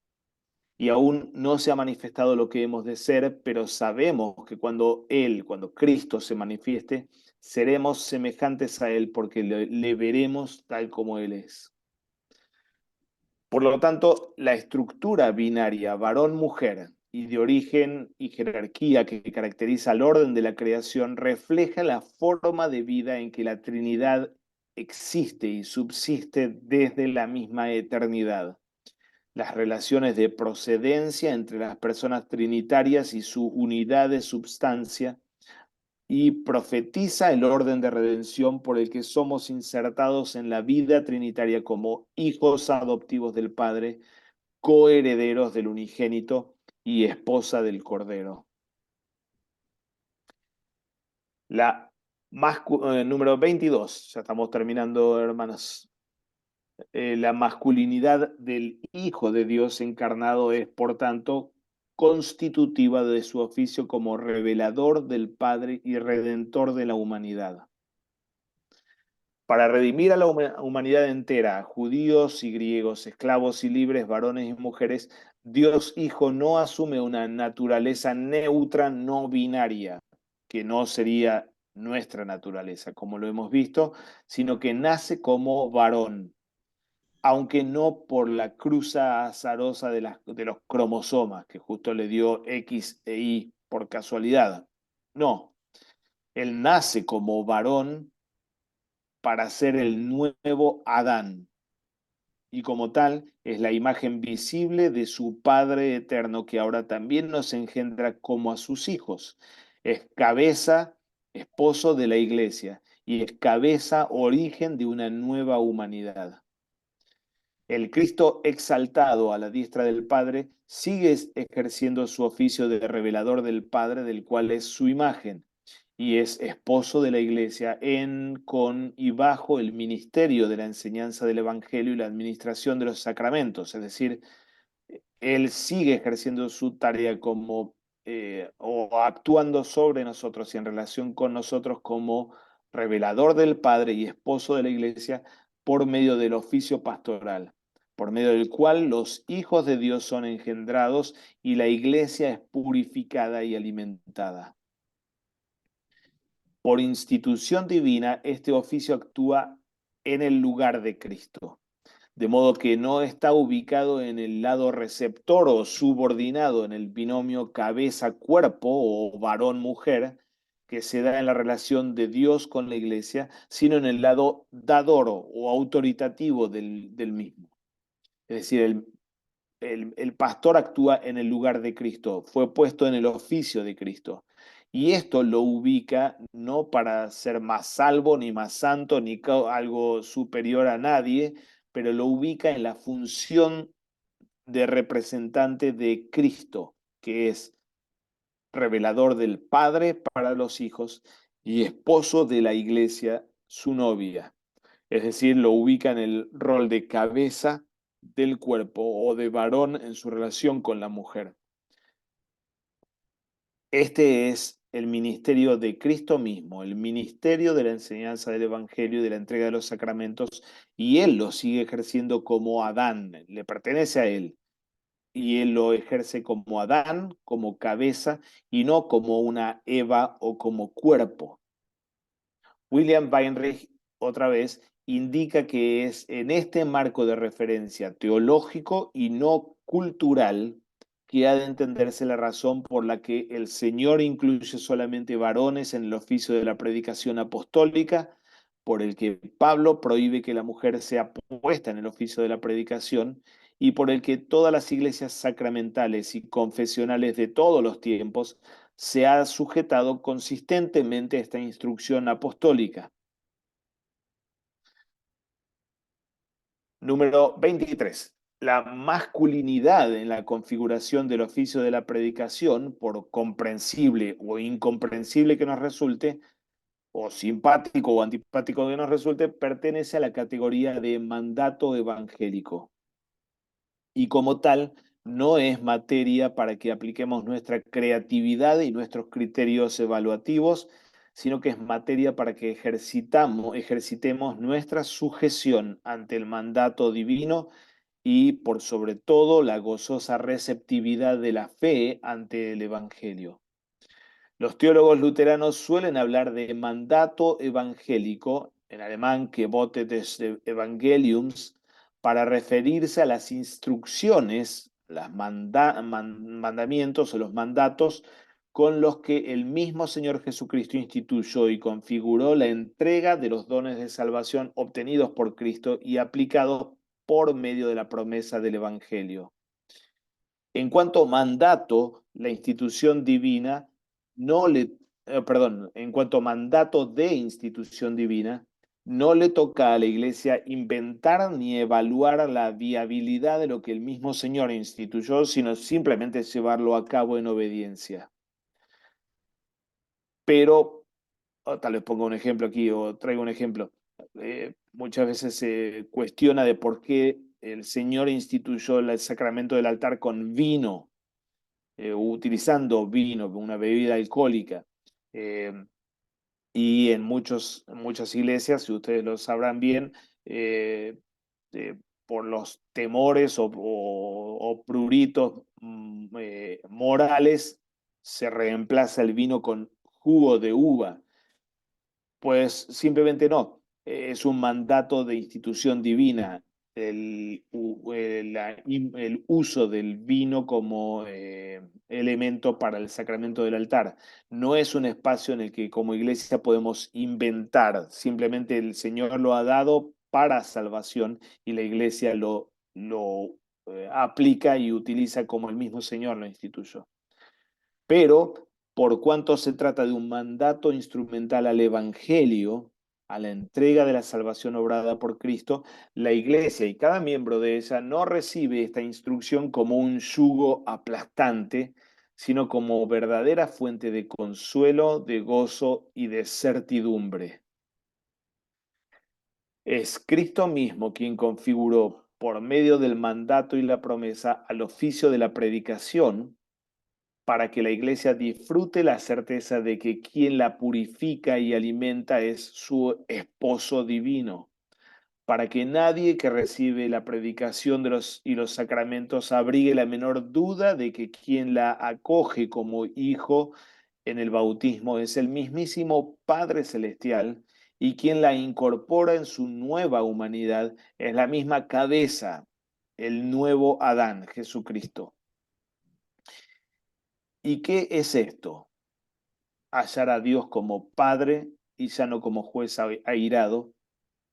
Y aún no se ha manifestado lo que hemos de ser, pero sabemos que cuando Cristo se manifieste, seremos semejantes a Él, porque le veremos tal como Él es. Por lo tanto, la estructura binaria varón-mujer y de origen y jerarquía que caracteriza el orden de la creación refleja la forma de vida en que la Trinidad existe y subsiste desde la misma eternidad. Las relaciones de procedencia entre las personas trinitarias y su unidad de substancia, y profetiza el orden de redención por el que somos insertados en la vida trinitaria como hijos adoptivos del Padre, coherederos del unigénito y esposa del Cordero. Número 22, ya estamos terminando, hermanos. La masculinidad del Hijo de Dios encarnado es, por tanto, constitutiva de su oficio como revelador del Padre y redentor de la humanidad. Para redimir a la humanidad entera, judíos y griegos, esclavos y libres, varones y mujeres, Dios Hijo no asume una naturaleza neutra, no binaria, que no sería nuestra naturaleza, como lo hemos visto, sino que nace como varón, aunque no por la cruza azarosa de los cromosomas, que justo le dio X e Y por casualidad. No, él nace como varón para ser el nuevo Adán, y como tal es la imagen visible de su Padre eterno, que ahora también nos engendra como a sus hijos. Es cabeza, esposo de la iglesia, y es cabeza, origen de una nueva humanidad. El Cristo exaltado a la diestra del Padre sigue ejerciendo su oficio de revelador del Padre, del cual es su imagen, y es esposo de la iglesia en, con y bajo el ministerio de la enseñanza del Evangelio y la administración de los sacramentos. Es decir, él sigue ejerciendo su tarea como, o actuando sobre nosotros y en relación con nosotros como revelador del Padre y esposo de la iglesia por medio del oficio pastoral, por medio del cual los hijos de Dios son engendrados y la iglesia es purificada y alimentada. Por institución divina, este oficio actúa en el lugar de Cristo, de modo que no está ubicado en el lado receptor o subordinado en el binomio cabeza-cuerpo o varón-mujer que se da en la relación de Dios con la iglesia, sino en el lado dador o autoritativo del mismo. Es decir, el pastor actúa en el lugar de Cristo, fue puesto en el oficio de Cristo. Y esto lo ubica no para ser más salvo, ni más santo, ni algo superior a nadie, pero lo ubica en la función de representante de Cristo, que es revelador del Padre para los hijos y esposo de la iglesia, su novia. Es decir, lo ubica en el rol de cabeza del cuerpo o de varón en su relación con la mujer. Este es el ministerio de Cristo mismo, el ministerio de la enseñanza del Evangelio y de la entrega de los sacramentos, y Él lo sigue ejerciendo como Adán, le pertenece a Él, y Él lo ejerce como Adán, como cabeza, y no como una Eva o como cuerpo. William Weinreich, otra vez, indica que es en este marco de referencia teológico y no cultural que ha de entenderse la razón por la que el Señor incluye solamente varones en el oficio de la predicación apostólica, por el que Pablo prohíbe que la mujer sea puesta en el oficio de la predicación, y por el que todas las iglesias sacramentales y confesionales de todos los tiempos se ha sujetado consistentemente a esta instrucción apostólica. Número 23. La masculinidad en la configuración del oficio de la predicación, por comprensible o incomprensible que nos resulte, o simpático o antipático que nos resulte, pertenece a la categoría de mandato evangélico. Y como tal, no es materia para que apliquemos nuestra creatividad y nuestros criterios evaluativos, sino que es materia para que ejercitemos nuestra sujeción ante el mandato divino y, por sobre todo, la gozosa receptividad de la fe ante el Evangelio. Los teólogos luteranos suelen hablar de mandato evangélico, en alemán Gebote des Evangeliums, para referirse a las instrucciones, los mandamientos o los mandatos con los que el mismo Señor Jesucristo instituyó y configuró la entrega de los dones de salvación obtenidos por Cristo y aplicados por medio de la promesa del Evangelio. En cuanto a mandato, la institución divina no le, en cuanto a mandato de institución divina, no le toca a la Iglesia inventar ni evaluar la viabilidad de lo que el mismo Señor instituyó, sino simplemente llevarlo a cabo en obediencia. Pero, tal vez ponga un ejemplo aquí o traigo un ejemplo. muchas veces se cuestiona de por qué el Señor instituyó el sacramento del altar con vino, utilizando vino, una bebida alcohólica. Y en muchas iglesias, si ustedes lo sabrán bien, por los temores o pruritos morales, se reemplaza el vino con jugo de uva. Pues simplemente no, es un mandato de institución divina el uso del vino como elemento para el sacramento del altar. No es un espacio en el que como iglesia podemos inventar, simplemente el Señor lo ha dado para salvación y la iglesia lo aplica y utiliza como el mismo Señor lo instituyó. Pero por cuanto se trata de un mandato instrumental al Evangelio, a la entrega de la salvación obrada por Cristo, la Iglesia y cada miembro de ella no recibe esta instrucción como un yugo aplastante, sino como verdadera fuente de consuelo, de gozo y de certidumbre. Es Cristo mismo quien configuró por medio del mandato y la promesa al oficio de la predicación, para que la iglesia disfrute la certeza de que quien la purifica y alimenta es su esposo divino, para que nadie que recibe la predicación y los sacramentos abrigue la menor duda de que quien la acoge como hijo en el bautismo es el mismísimo Padre Celestial, y quien la incorpora en su nueva humanidad es la misma cabeza, el nuevo Adán, Jesucristo. ¿Y qué es esto? Hallar a Dios como Padre y ya no como juez airado,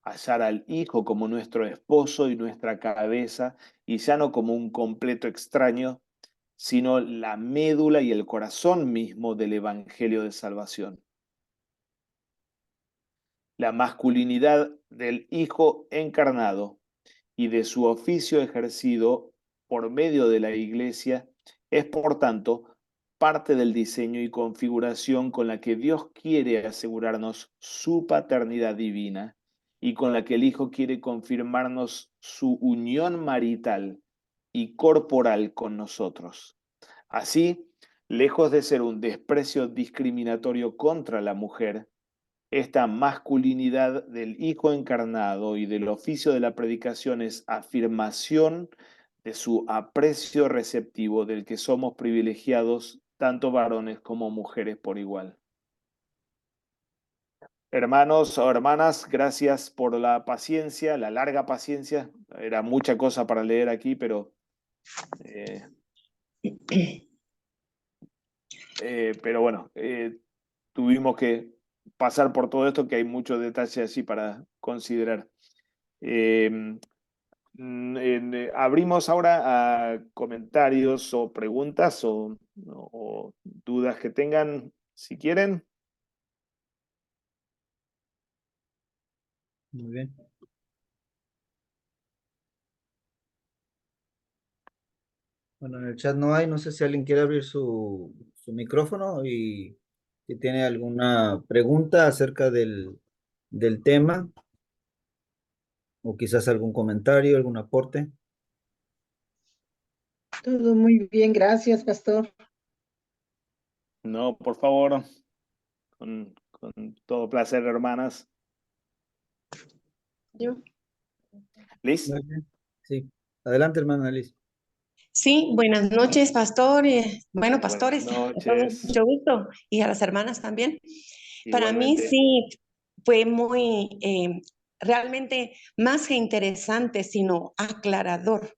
hallar al Hijo como nuestro esposo y nuestra cabeza, y ya no como un completo extraño, sino la médula y el corazón mismo del Evangelio de Salvación. La masculinidad del Hijo encarnado y de su oficio ejercido por medio de la Iglesia es, por tanto, parte del diseño y configuración con la que Dios quiere asegurarnos su paternidad divina y con la que el Hijo quiere confirmarnos su unión marital y corporal con nosotros. Así, lejos de ser un desprecio discriminatorio contra la mujer, esta masculinidad del Hijo encarnado y del oficio de la predicación es afirmación de su aprecio receptivo del que somos privilegiados tanto varones como mujeres por igual. Hermanos o hermanas, gracias por la paciencia, la larga paciencia. Era mucha cosa para leer aquí, pero bueno, tuvimos que pasar por todo esto, que hay muchos detalles así para considerar. Abrimos ahora a comentarios o preguntas o dudas que tengan, si quieren. Muy bien. Bueno, en el chat no hay, no sé si alguien quiere abrir su micrófono y si tiene alguna pregunta acerca del tema o quizás algún comentario, algún aporte. Todo muy bien, gracias, pastor. No, por favor, con todo placer, hermanas. Yo. ¿Liz? Muy bien. Sí, adelante, hermana Liz. Sí, buenas noches, pastores. Bueno, Buenas pastores, a todos noches. mucho gusto y a las hermanas también. Para mí Igualmente. sí fue muy, realmente más que interesante, sino aclarador,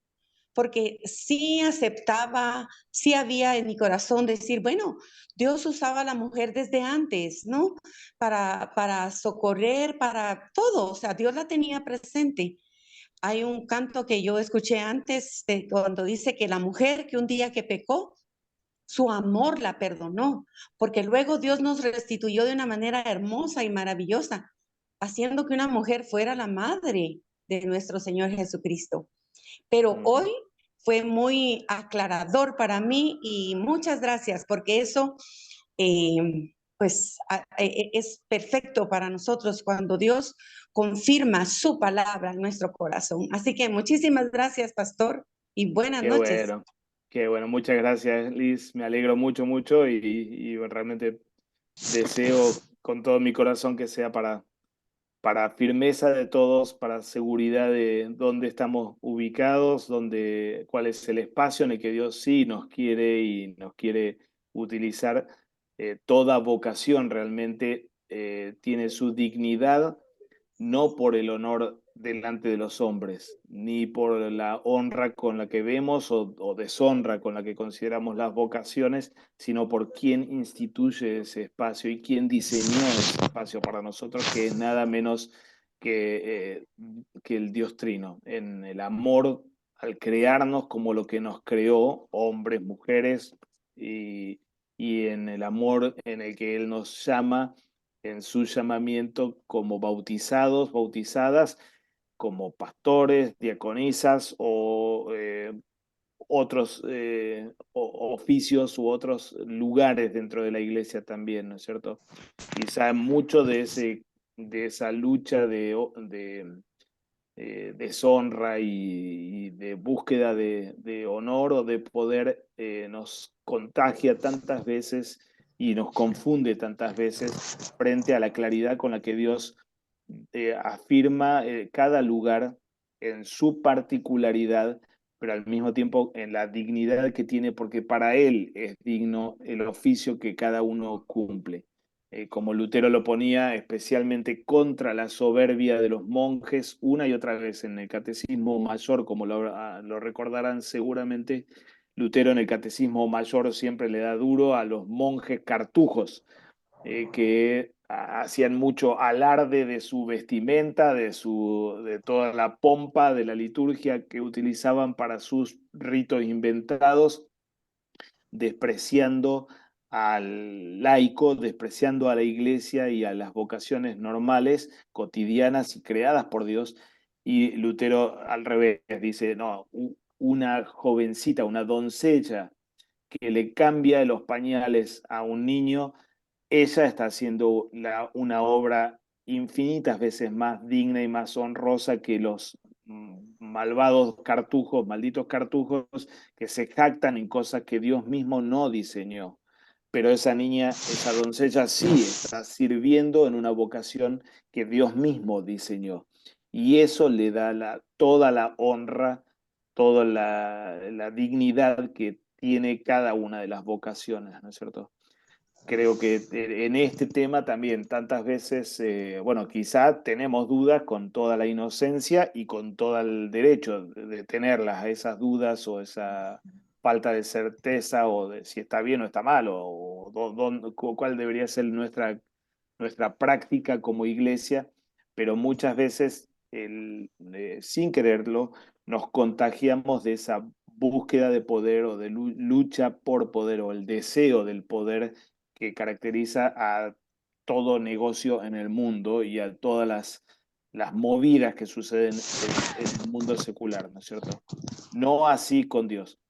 porque sí aceptaba, sí había en mi corazón decir, bueno, Dios usaba a la mujer desde antes, ¿no? Para socorrer, para todo, o sea, Dios la tenía presente. Hay un canto que yo escuché antes cuando dice que la mujer que un día que pecó, su amor la perdonó, porque luego Dios nos restituyó de una manera hermosa y maravillosa, haciendo que una mujer fuera la madre de nuestro Señor Jesucristo. Pero hoy fue muy aclarador para mí y muchas gracias, porque eso pues es perfecto para nosotros cuando Dios confirma su palabra en nuestro corazón. Así que muchísimas gracias, pastor, y buenas Qué noches. bueno, qué bueno. Muchas gracias, Liz. Me alegro mucho, mucho y realmente deseo con todo mi corazón que sea para firmeza de todos, para seguridad de dónde estamos ubicados, cuál es el espacio en el que Dios sí nos quiere y nos quiere utilizar. Toda vocación realmente tiene su dignidad, no por el honor delante de los hombres, ni por la honra con la que vemos o deshonra con la que consideramos las vocaciones, sino por quién instituye ese espacio y quién diseñó ese espacio para nosotros, que es nada menos que el Dios Trino, en el amor al crearnos como lo que nos creó, hombres, mujeres, y en el amor en el que Él nos llama en su llamamiento como bautizados, bautizadas, como pastores, diaconisas o otros oficios u otros lugares dentro de la iglesia también, ¿no es cierto? Quizá mucho de esa lucha de deshonra y de búsqueda de honor o de poder nos contagia tantas veces y nos confunde tantas veces frente a la claridad con la que Dios afirma cada lugar en su particularidad, pero al mismo tiempo en la dignidad que tiene, porque para Él es digno el oficio que cada uno cumple. Como Lutero lo ponía, especialmente contra la soberbia de los monjes, una y otra vez en el Catecismo Mayor, como lo recordarán seguramente, Lutero en el Catecismo Mayor siempre le da duro a los monjes cartujos, que hacían mucho alarde de su vestimenta, de toda la pompa de la liturgia que utilizaban para sus ritos inventados, despreciando al laico, despreciando a la iglesia y a las vocaciones normales, cotidianas y creadas por Dios. Y Lutero al revés dice, no, una jovencita, una doncella que le cambia los pañales a un niño, ella está haciendo una obra infinitas veces más digna y más honrosa que los malvados cartujos, malditos cartujos, que se jactan en cosas que Dios mismo no diseñó. Pero esa niña, esa doncella sí está sirviendo en una vocación que Dios mismo diseñó. Y eso le da toda la honra, toda la dignidad que tiene cada una de las vocaciones, ¿no es cierto? Creo que en este tema también tantas veces, bueno, quizá tenemos dudas con toda la inocencia y con todo el derecho de tenerlas, esas dudas o esa falta de certeza o de si está bien o está mal cuál debería ser nuestra práctica como iglesia, pero muchas veces sin quererlo nos contagiamos de esa búsqueda de poder o de lucha por poder o el deseo del poder que caracteriza a todo negocio en el mundo y a todas las movidas que suceden en el mundo secular, ¿no es cierto? No así con Dios.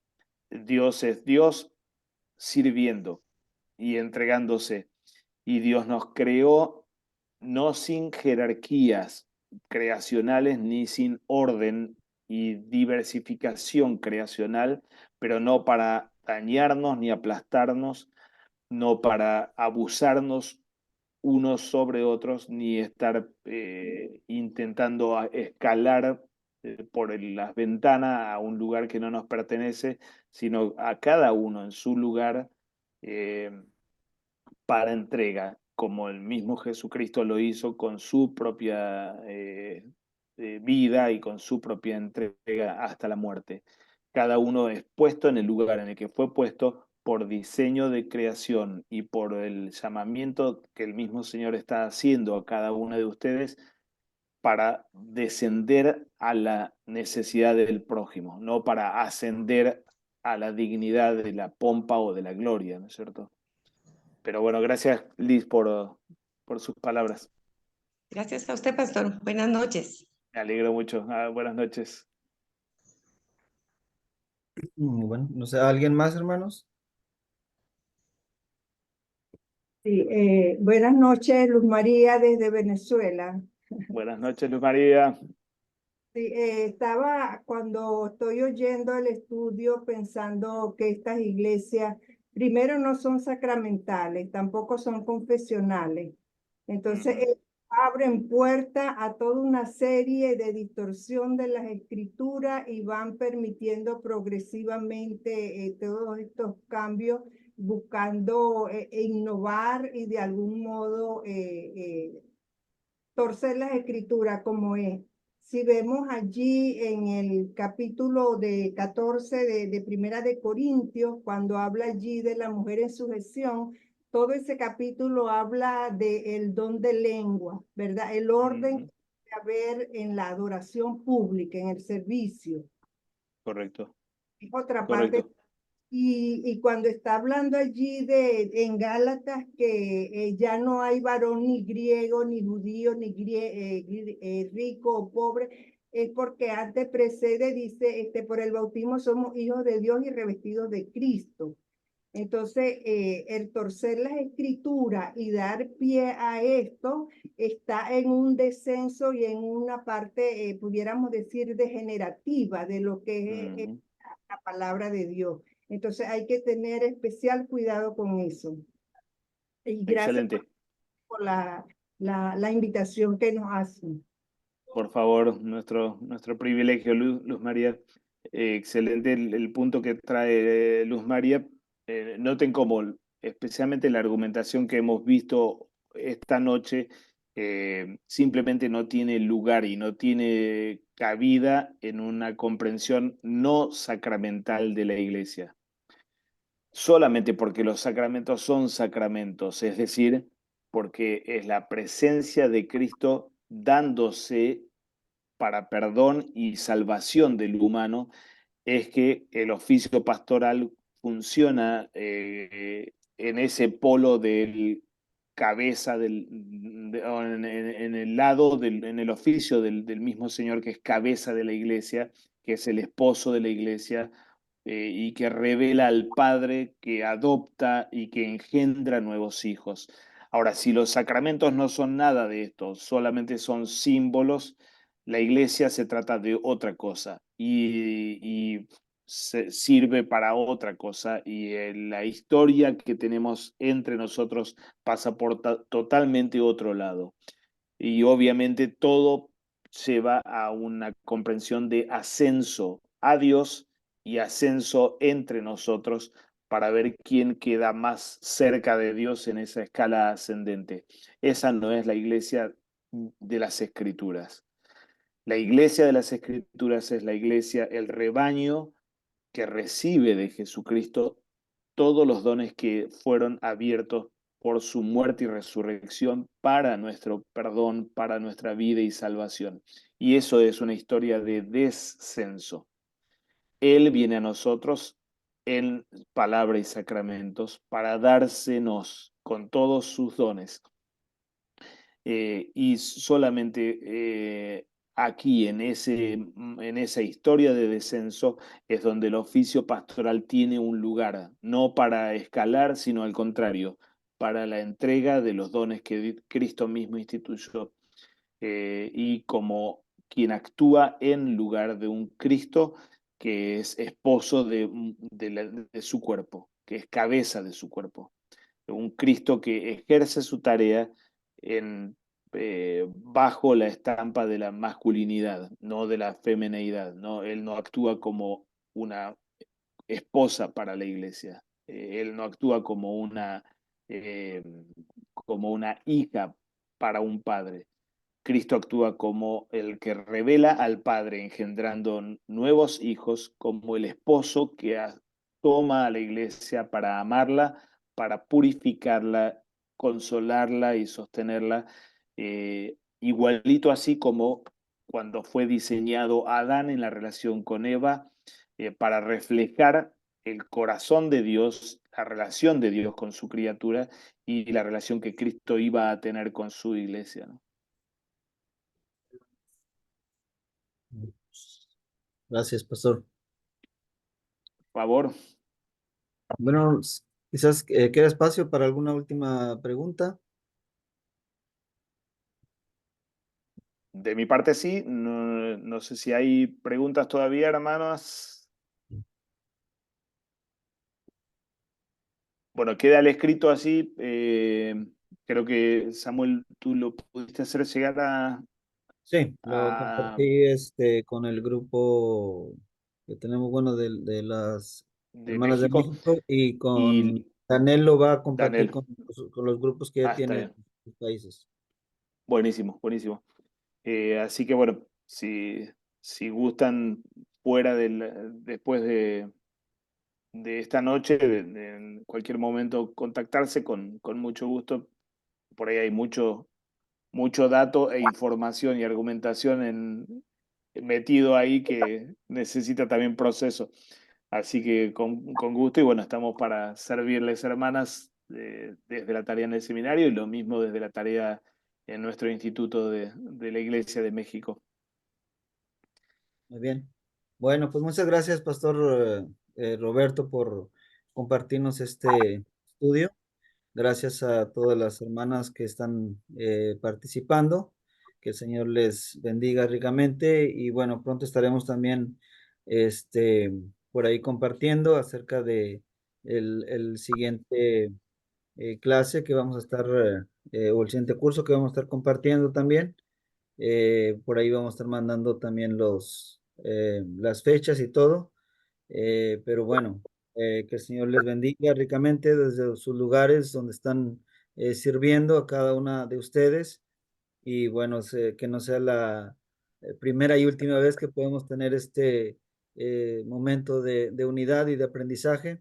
Dios es Dios sirviendo y entregándose. Y Dios nos creó no sin jerarquías creacionales ni sin orden y diversificación creacional, pero no para dañarnos ni aplastarnos, no para abusarnos unos sobre otros, ni estar intentando escalar por las ventanas a un lugar que no nos pertenece, sino a cada uno en su lugar eh, para entrega, como el mismo Jesucristo lo hizo con su propia vida y con su propia entrega hasta la muerte. Cada uno es puesto en el lugar en el que fue puesto por diseño de creación y por el llamamiento que el mismo Señor está haciendo a cada uno de ustedes para descender a la necesidad del prójimo, no para ascender a la dignidad de la pompa o de la gloria, ¿no es cierto? Pero bueno, gracias Liz por sus palabras. Gracias a usted, pastor. Buenas noches. Me alegro mucho. Buenas noches. Bueno, no sé, ¿alguien más, hermanos? Sí, buenas noches, Luz María desde Venezuela. Buenas noches, Luz María. Sí, estaba cuando estoy oyendo el estudio pensando que estas iglesias, primero no son sacramentales, tampoco son confesionales. Entonces, Ujú. abren puerta a toda una serie de distorsión de las escrituras y van permitiendo progresivamente todos estos cambios, buscando innovar y de algún modo torcer las escrituras como es. Si vemos allí en el capítulo de 14 de Primera de Corintios, cuando habla allí de la mujer en sujeción, todo ese capítulo habla del don de lengua, ¿verdad? El orden Ujú. que debe haber en la adoración pública, en el servicio. Correcto, Es otra parte. correcto. Y cuando está hablando allí en Gálatas que ya no hay varón ni griego, ni judío, ni rico o pobre, es porque antes precede, dice, por el bautismo somos hijos de Dios y revestidos de Cristo. Entonces, el torcer las escrituras y dar pie a esto está en un descenso y en una parte, pudiéramos decir, degenerativa de lo que es Ujú. la palabra de Dios. Entonces hay que tener especial cuidado con eso. Y gracias Excelente. por la invitación que nos hacen. Por favor, nuestro privilegio, Luz María. Excelente el punto que trae Luz María. Noten cómo, especialmente la argumentación que hemos visto esta noche, simplemente no tiene lugar y no tiene cabida en una comprensión no sacramental de la Iglesia. Solamente porque los sacramentos son sacramentos, es decir, porque es la presencia de Cristo dándose para perdón y salvación del humano, es que el oficio pastoral funciona en ese polo del cabeza, o en el lado, en el oficio del mismo Señor que es cabeza de la iglesia, que es el esposo de la iglesia, y que revela al Padre, que adopta y que engendra nuevos hijos. Ahora, si los sacramentos no son nada de esto, solamente son símbolos, la iglesia se trata de otra cosa y sirve para otra cosa y la historia que tenemos entre nosotros pasa por totalmente otro lado. Y obviamente todo lleva a una comprensión de ascenso a Dios y ascenso entre nosotros para ver quién queda más cerca de Dios en esa escala ascendente. Esa no es la iglesia de las Escrituras. La iglesia de las Escrituras es la iglesia, el rebaño que recibe de Jesucristo todos los dones que fueron abiertos por su muerte y resurrección para nuestro perdón, para nuestra vida y salvación. Y eso es una historia de descenso. Él viene a nosotros en palabra y sacramentos para dársenos con todos sus dones. Y solamente aquí, en esa historia de descenso, es donde el oficio pastoral tiene un lugar, no para escalar, sino al contrario, para la entrega de los dones que Cristo mismo instituyó, y como quien actúa en lugar de un Cristo que es esposo de su cuerpo, que es cabeza de su cuerpo, un Cristo que ejerce su tarea en, bajo la estampa de la masculinidad, no de la femineidad. ¿No? Él no actúa como una esposa para la iglesia, él no actúa eh, como una hija para un padre. Cristo actúa como el que revela al Padre, engendrando nuevos hijos, como el esposo que toma a la iglesia para amarla, para purificarla, consolarla y sostenerla, igualito así como cuando fue diseñado Adán en la relación con Eva, para reflejar el corazón de Dios, la relación de Dios con su criatura y la relación que Cristo iba a tener con su iglesia, ¿no? Gracias, pastor. Favor. Bueno, Quizás queda espacio para alguna última pregunta. De mi parte sí, no sé si hay preguntas todavía, hermanos. Bueno, queda el escrito así. Creo que Samuel, tú lo pudiste hacer llegar Sí, lo a- compartí con el grupo que tenemos, bueno, de las de hermanas de México México, y con y Daniel lo va a compartir Daniel. con los grupos que ya Está tiene en bien. sus países. Buenísimo, buenísimo. Así que bueno, si gustan fuera después de esta noche, en cualquier momento contactarse con mucho gusto. Por ahí hay mucho dato e información y argumentación metido ahí que necesita también proceso. Así que con gusto y bueno, estamos para servirles, hermanas, desde la tarea en el seminario y lo mismo desde la tarea en nuestro instituto de la Iglesia de México. Muy bien. Bueno, pues muchas gracias, Pastor Roberto, por compartirnos este estudio. Gracias a todas las hermanas que están participando. Que el Señor les bendiga ricamente. Y bueno, pronto estaremos también por ahí compartiendo acerca de el siguiente clase que vamos a estar, o el siguiente curso que vamos a estar compartiendo también. Por ahí vamos a estar mandando también las fechas y todo. Pero bueno, que el Señor les bendiga ricamente desde sus lugares donde están sirviendo a cada una de ustedes. Y bueno, que no sea la primera y última vez que podemos tener este momento de unidad y de aprendizaje,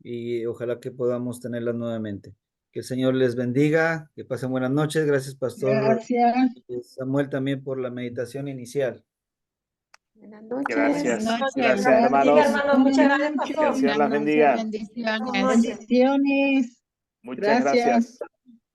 y ojalá que podamos tenerlas nuevamente. Que el Señor les bendiga, que pasen buenas noches. Gracias, Pastor Gracias. Samuel, también por la meditación inicial. Buenas noches. Gracias, Buenas noches. gracias, Gracias, hermanos. hermanos. Muchas gracias, mucho. Que el Señor las Buenas noches, bendiga. bendiciones. Buenas noches. Bendiciones. Muchas Gracias. gracias.